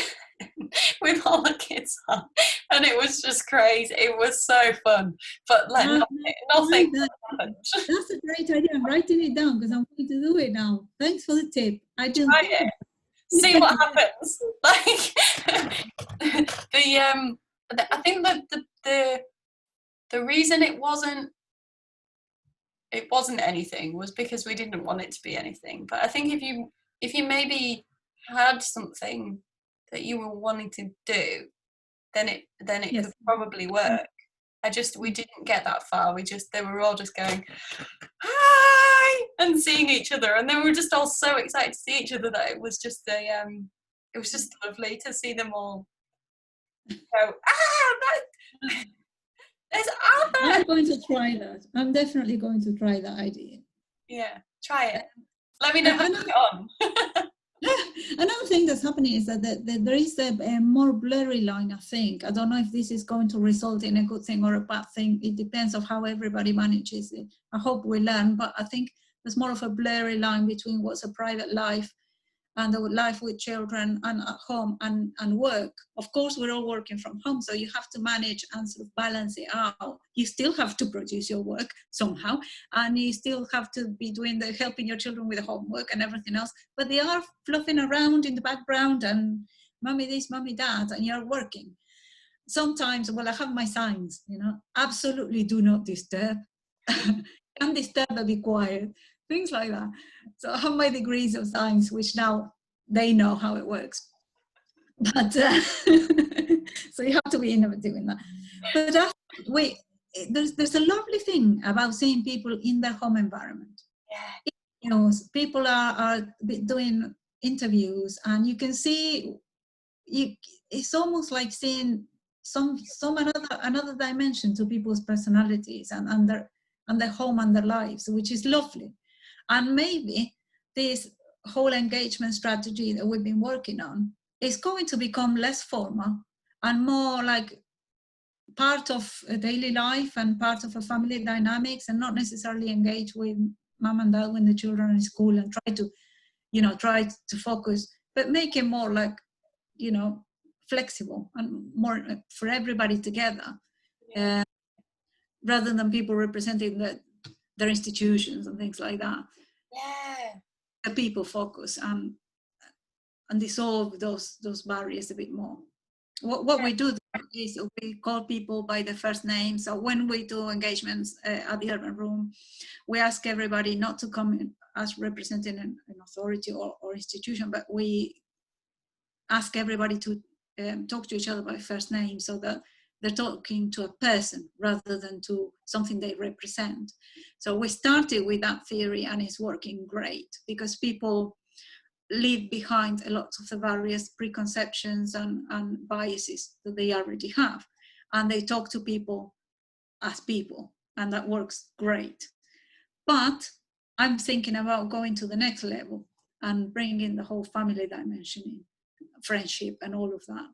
[SPEAKER 1] with all the kids on, and it was just crazy. It was so fun, but like nothing happened.
[SPEAKER 2] That's a great idea. I'm writing it down because I'm going to do it now. Thanks for the tip. I didn't
[SPEAKER 1] Try
[SPEAKER 2] think
[SPEAKER 1] it. See what happens. Like I think that the reason it wasn't anything was because we didn't want it to be anything. But I think if you maybe had something that you were wanting to do, then it
[SPEAKER 2] Yes.
[SPEAKER 1] could probably work. We didn't get that far. They were all just going, hi, and seeing each other, and they were just all so excited to see each other that it was just lovely to see them all go, there's Alvarez.
[SPEAKER 2] I'm going to try that. I'm definitely going to try that idea.
[SPEAKER 1] Yeah, try it. Let me know how you get on.
[SPEAKER 2] Another thing that's happening is that there is a more blurry line, I think. I don't know if this is going to result in a good thing or a bad thing. It depends on how everybody manages it. I hope we learn, but I think there's more of a blurry line between what's a private life and the life with children and at home and work. Of course, we're all working from home, so you have to manage and sort of balance it out. You still have to produce your work somehow, and you still have to be doing helping your children with the homework and everything else, but they are fluffing around in the background and mommy this, mommy that, and you're working. Sometimes, well, I have my signs, absolutely do not disturb. Can't disturb, but be quiet. Things like that. So I have my degrees of science, which now they know how it works. But so you have to be innovative in that. But there's a lovely thing about seeing people in their home environment.
[SPEAKER 1] Yeah.
[SPEAKER 2] People are doing interviews, and you can see it's almost like seeing some another dimension to people's personalities and their home and their lives, which is lovely. And maybe this whole engagement strategy that we've been working on is going to become less formal and more like part of a daily life and part of a family dynamics, and not necessarily engage with mom and dad when the children are in school and try to focus, but make it more like, flexible and more for everybody together, rather than people representing their institutions and things like that.
[SPEAKER 1] Yeah.
[SPEAKER 2] The people focus and dissolve those barriers a bit more. What we do is we call people by the first name. So when we do engagements at the Urban Room, we ask everybody not to come in as representing an authority or institution, but we ask everybody to talk to each other by first name, so that they're talking to a person rather than to something they represent. So we started with that theory, and it's working great, because people leave behind a lot of the various preconceptions and biases that they already have, and they talk to people as people, and that works great. But I'm thinking about going to the next level and bringing the whole family dimension in, friendship and all of that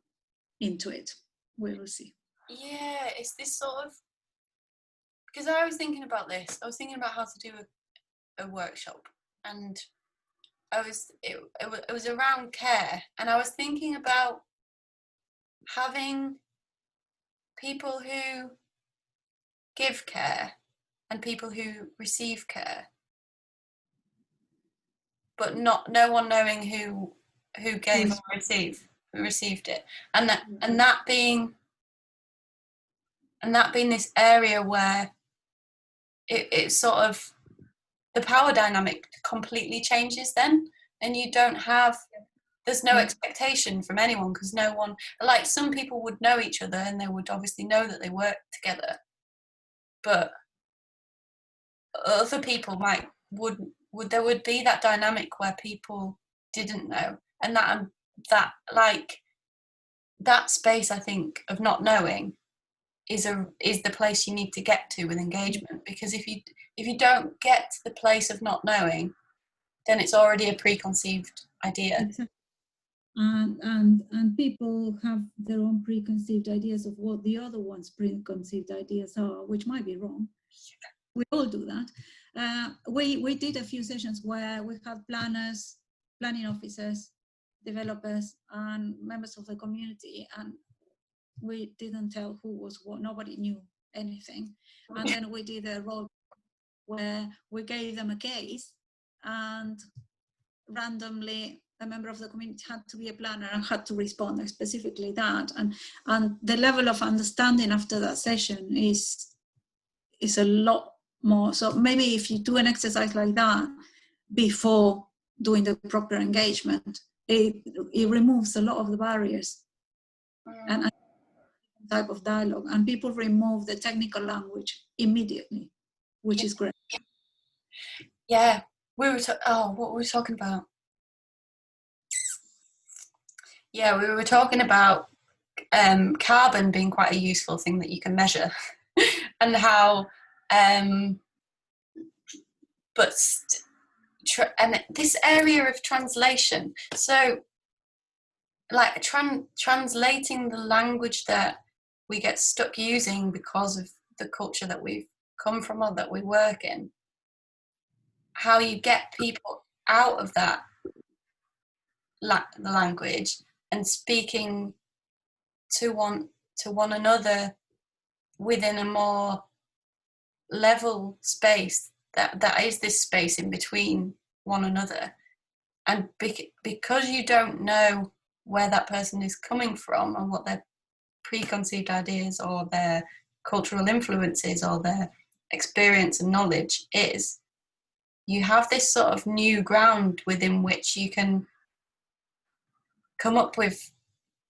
[SPEAKER 2] into it. We will see.
[SPEAKER 1] Yeah, it's this sort of, because I was thinking about this. I was thinking about how to do a workshop, and it was around care, and I was thinking about having people who give care and people who receive care, but no one knowing who gave or received it, and that being this area where it sort of, the power dynamic completely changes then, and you don't have, there's no expectation from anyone, because no one, like, some people would know each other and they would obviously know that they work together, but other people there would be that dynamic where people didn't know, and that like that space, I think, of not knowing is the place you need to get to with engagement, because if you don't get to the place of not knowing, then it's already a preconceived idea.
[SPEAKER 2] Exactly. And people have their own preconceived ideas of what the other one's preconceived ideas are, which might be wrong. We all do that. We did a few sessions where we had planners, planning officers, developers, and members of the community, and we didn't tell who was what. Nobody knew anything. And then we did a role where we gave them a case, and randomly a member of the community had to be a planner and had to respond specifically that. And the level of understanding after that session is a lot more. So maybe if you do an exercise like that before doing the proper engagement, it removes a lot of the barriers and type of dialogue, and people remove the technical language immediately, which is great.
[SPEAKER 1] Yeah, what were we talking about? Yeah, we were talking about carbon being quite a useful thing that you can measure, and how and this area of translation, so like translating the language that we get stuck using because of the culture that we've come from or that we work in, how you get people out of that the language and speaking to one another within a more level space that is this space in between one another. And because you don't know where that person is coming from and what their preconceived ideas or their cultural influences or their experience and knowledge is, you have this sort of new ground within which you can come up with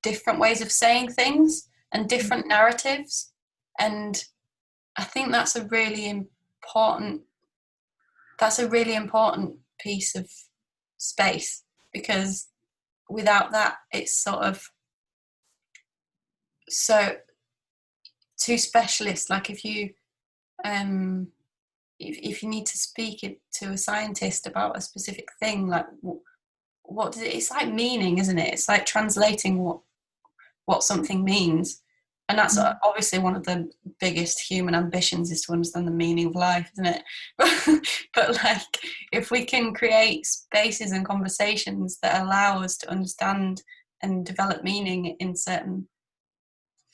[SPEAKER 1] different ways of saying things and different narratives. And I think that's a really important piece of space, because without that it's sort of so too specialist. Like if you need to speak it to a scientist about a specific thing, like what does it, it's like meaning, isn't it? It's like translating what something means. And that's obviously one of the biggest human ambitions, is to understand the meaning of life, isn't it? But like, if we can create spaces and conversations that allow us to understand and develop meaning in certain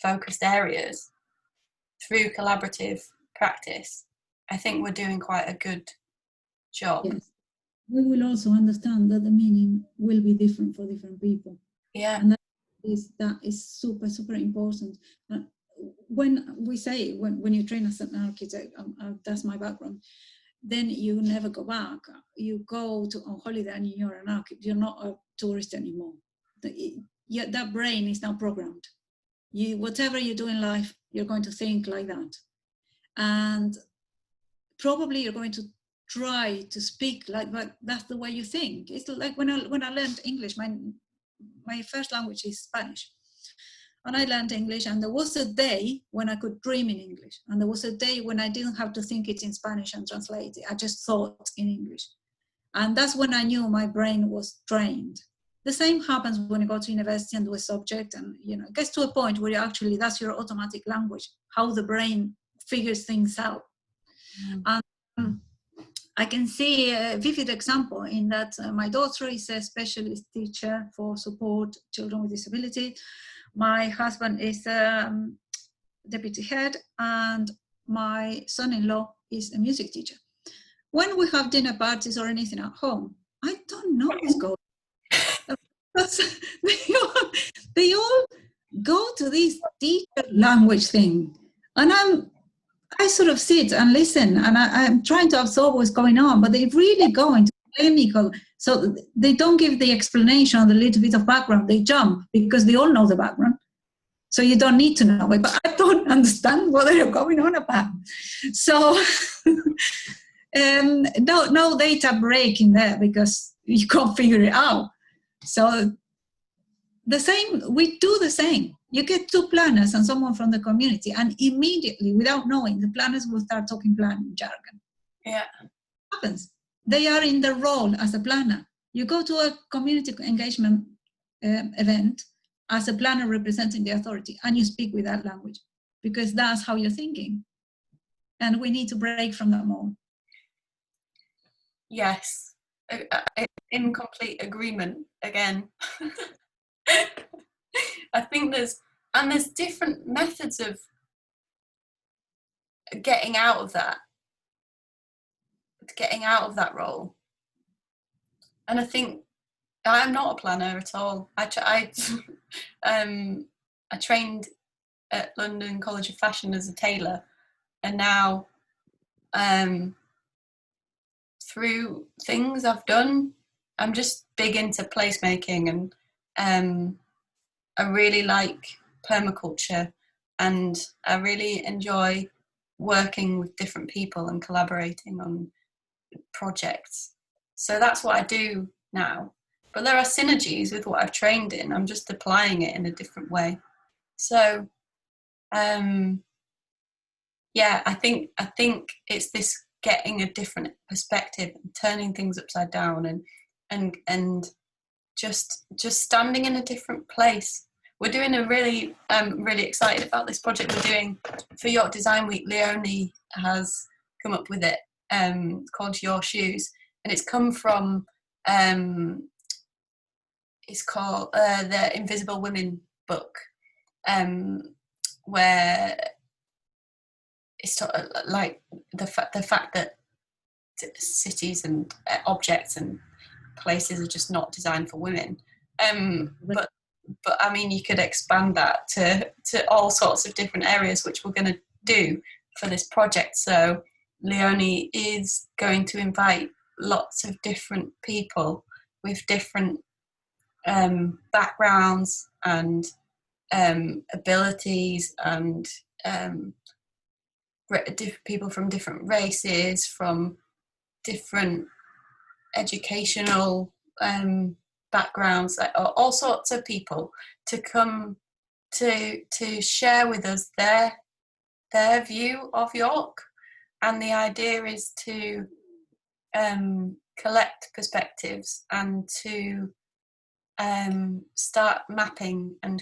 [SPEAKER 1] focused areas through collaborative practice, I think we're doing quite a good job.
[SPEAKER 2] Yes. We will also understand that the meaning will be different for different people.
[SPEAKER 1] Yeah.
[SPEAKER 2] And that's that is super, super important. When we say, when you train as an architect, that's my background, then you never go back. You go to on holiday and you're an architect. You're not a tourist anymore. That brain is now programmed. Whatever you do in life, you're going to think like that. And probably you're going to try to speak like that. That's the way you think. It's like when I learned English, my first language is Spanish. And I learned English, and there was a day when I could dream in English. And there was a day when I didn't have to think it in Spanish and translate it. I just thought in English. And that's when I knew my brain was trained. The same happens when you go to university and do a subject, and it gets to a point where that's your automatic language, how the brain figures things out. And I can see a vivid example in that my daughter is a specialist teacher for support children with disability. My husband is deputy head, and my son-in-law is a music teacher. When we have dinner parties or anything at home, I don't know what's going on. They all go to this teacher language thing, and I sort of sit and listen, and I'm trying to absorb what's going on, but they really go into clinical. So they don't give the explanation or the little bit of background. They jump because they all know the background. So you don't need to know it, but I don't understand what they're going on about. So no data break in there because you can't figure it out. So we do the same. You get two planners and someone from the community, and immediately, without knowing, the planners will start talking planning jargon.
[SPEAKER 1] Yeah.
[SPEAKER 2] It happens. They are in the role as a planner. You go to a community engagement event as a planner representing the authority, and you speak with that language because that's how you're thinking. And we need to break from that mold.
[SPEAKER 1] Yes, in complete agreement again. I think there's different methods of getting out of that role. And I think I'm not a planner at all. I trained at London College of Fashion as a tailor, and now through things I've done, I'm just big into placemaking, and I really like permaculture, and I really enjoy working with different people and collaborating on projects. So that's what I do now. But there are synergies with what I've trained in. I'm just applying it in a different way. So, yeah, I think it's this getting a different perspective and turning things upside down and just standing in a different place. We're doing really excited about this project we're doing for York Design Week. Leonie has come up with it, called Your Shoes, and it's come from it's called the Invisible Women book, where it's like the fact that cities and objects and places are just not designed for women. But I mean, you could expand that to all sorts of different areas, which we're going to do for this project. So Leonie is going to invite lots of different people with different backgrounds and abilities, and people from different races, from different educational backgrounds, all sorts of people to come to share with us their view of York. And the idea is to collect perspectives and to start mapping and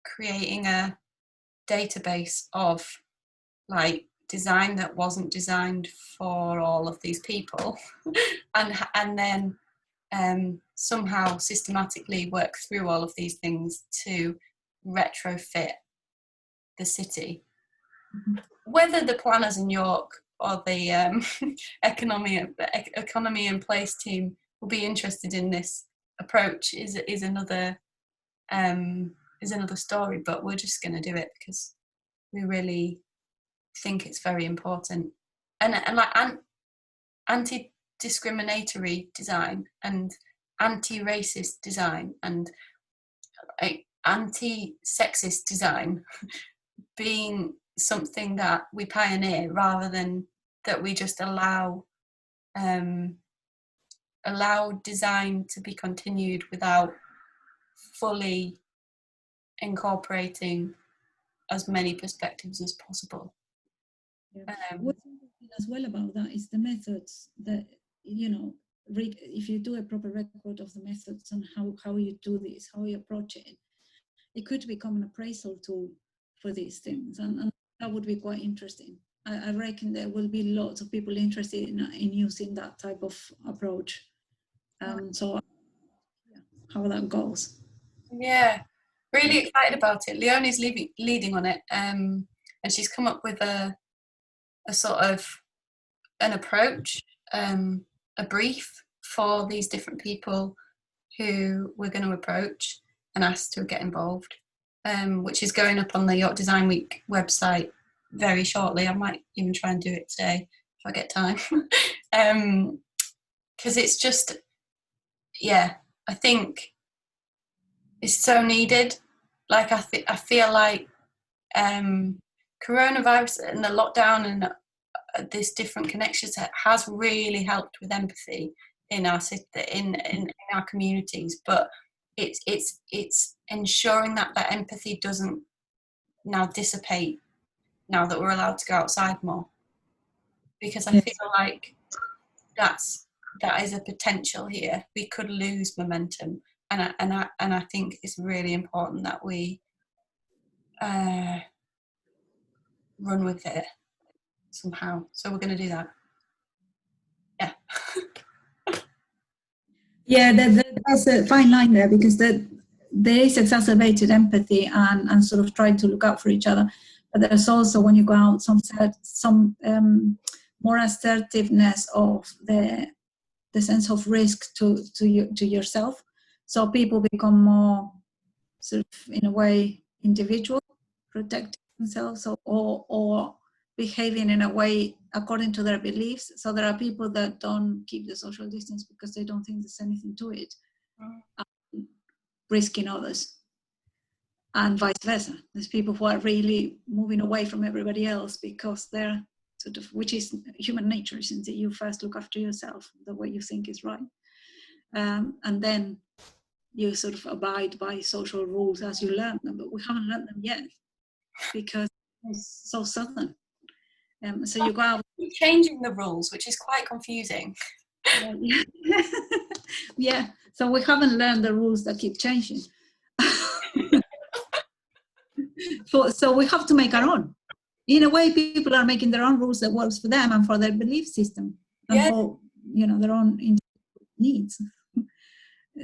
[SPEAKER 1] creating a database of like design that wasn't designed for all of these people, and then somehow systematically work through all of these things to retrofit the city. Whether the planners in York or the economy and place team will be interested in this approach is another is another story, but we're just going to do it because we really think it's very important. And like anti-discriminatory design and anti-racist design and anti-sexist design being something that we pioneer rather than that we just allow design to be continued without fully incorporating as many perspectives as possible.
[SPEAKER 2] Yeah. What's interesting as well about that is the methods that, you know, if you do a proper record of the methods and how you do this, how you approach it, it could become an appraisal tool for these things, and that would be quite interesting. I reckon there will be lots of people interested in using that type of approach. So yeah, how that goes.
[SPEAKER 1] Yeah, really excited about it. Leonie's leading on it, and she's come up with a sort of an approach, a brief for these different people who we're going to approach and ask to get involved, which is going up on the York Design Week website very shortly. I might even try and do it today if I get time, because it's just, yeah, I think it's so needed. Like I feel like coronavirus and the lockdown and this different connections has really helped with empathy in our in our communities, but it's ensuring that empathy doesn't now dissipate now that we're allowed to go outside more, because I feel like that is a potential here. We could lose momentum, and I think it's really important that we run with it somehow. So we're going to do that. Yeah.
[SPEAKER 2] Yeah, there's a fine line there, because there is exacerbated empathy and sort of trying to look out for each other, but there's also, when you go out, some more assertiveness of the sense of risk to yourself. So people become more sort of, in a way, individual, protecting themselves, or behaving in a way according to their beliefs. So there are people that don't keep the social distance because they don't think there's anything to it, risking others, and vice versa. There's people who are really moving away from everybody else because they're sort of, which is human nature, isn't it? You first look after yourself the way you think is right, and then you sort of abide by social rules as you learn them. But we haven't learned them yet because it's so sudden. So you go out
[SPEAKER 1] changing the rules, which is quite confusing.
[SPEAKER 2] Yeah, so we haven't learned the rules that keep changing. So we have to make our own. In a way, people are making their own rules that works for them and for their belief system and for, you know, their own needs.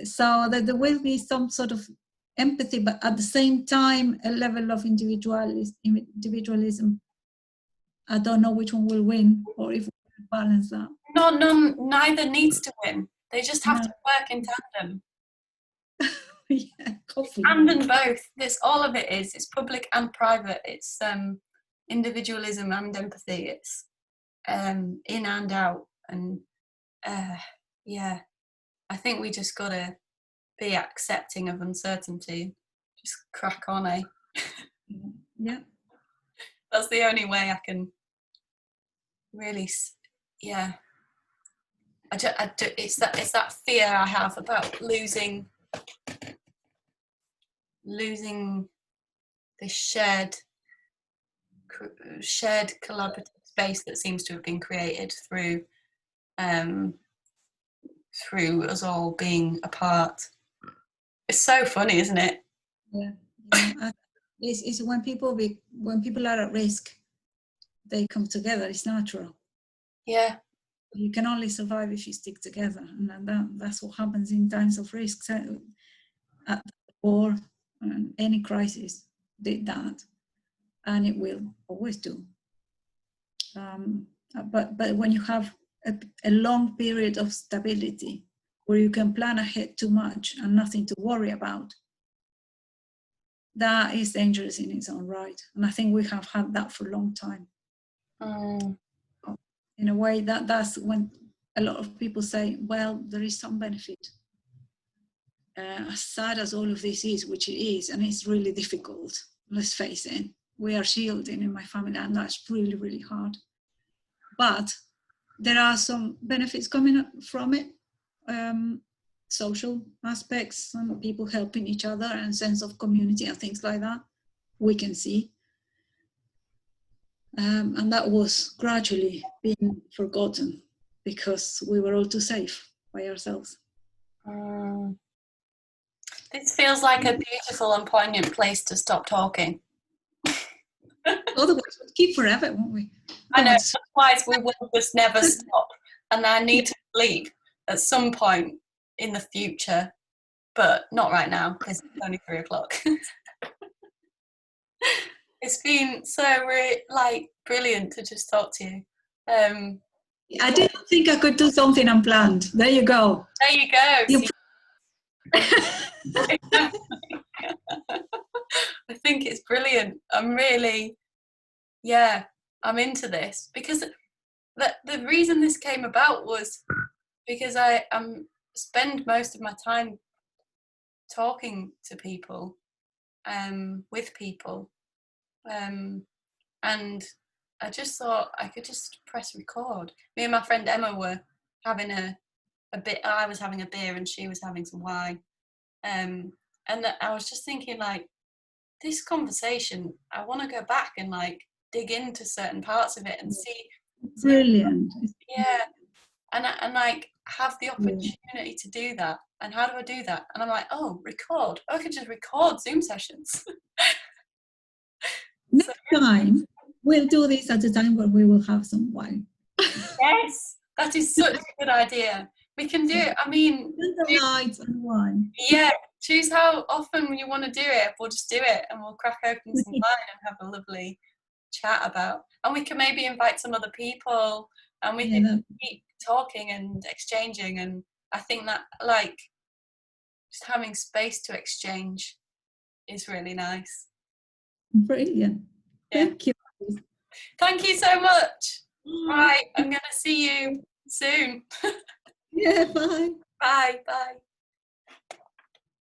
[SPEAKER 2] So that there will be some sort of empathy, but at the same time, a level of individualism. I don't know which one will win, or if we can balance that.
[SPEAKER 1] No, neither needs to win. They just have to work in tandem.
[SPEAKER 2] Yeah, hopefully.
[SPEAKER 1] And both. That's all of it is. It's public and private. It's individualism and empathy. It's in and out. And yeah, I think we just gotta be accepting of uncertainty. Just crack on, eh?
[SPEAKER 2] Yeah.
[SPEAKER 1] That's the only way I can really, yeah. It's that fear I have about losing this shared collaborative space that seems to have been created through us all being apart. It's so funny, isn't it?
[SPEAKER 2] Yeah. It's when people are at risk, they come together. It's natural.
[SPEAKER 1] Yeah.
[SPEAKER 2] You can only survive if you stick together, and that's what happens in times of risk. At war, any crisis did that, and it will always do. But when you have a long period of stability, where you can plan ahead too much and nothing to worry about, that is dangerous in its own right. And I think we have had that for a long time. In a way, that's when a lot of people say, well, there is some benefit. As sad as all of this is, which it is, and it's really difficult, let's face it. We are shielding in my family, and that's really, really hard. But there are some benefits coming from it. Social aspects, and people helping each other, and sense of community and things like that, we can see. And that was gradually being forgotten because we were all too safe by ourselves.
[SPEAKER 1] This feels like a beautiful and poignant place to stop talking.
[SPEAKER 2] Otherwise, we'll keep forever, won't we?
[SPEAKER 1] I know, otherwise we will just never stop. And I need to sleep at some point in the future, but not right now because it's only 3 o'clock. It's been so brilliant to just talk to you.
[SPEAKER 2] I didn't think I could do something unplanned. There you go.
[SPEAKER 1] There you go. I think it's brilliant. I'm really, I'm into this because the reason this came about was because I spend most of my time talking to people, with people, and I just thought I could just press record. Me and my friend Emma were having a bit. I was having a beer and she was having some wine, and I was just thinking, like, this conversation, I want to go back and dig into certain parts of it and see.
[SPEAKER 2] Brilliant.
[SPEAKER 1] Yeah, and have the opportunity to do that. And how do I do that? And I'm like, oh, record. I could just record Zoom sessions.
[SPEAKER 2] Next time, we'll do this at a time where we will have some wine.
[SPEAKER 1] Yes, that is such a good idea. We can do it. I mean,
[SPEAKER 2] lights and wine.
[SPEAKER 1] Yeah, choose how often you want to do it. We'll just do it and we'll crack open some wine and have a lovely chat about. And we can maybe invite some other people and we can keep talking and exchanging. And I think that just having space to exchange is really nice.
[SPEAKER 2] Brilliant. Yeah. Thank you.
[SPEAKER 1] Thank you so much. Right, I'm going to see you soon.
[SPEAKER 2] Yeah, bye.
[SPEAKER 1] Bye.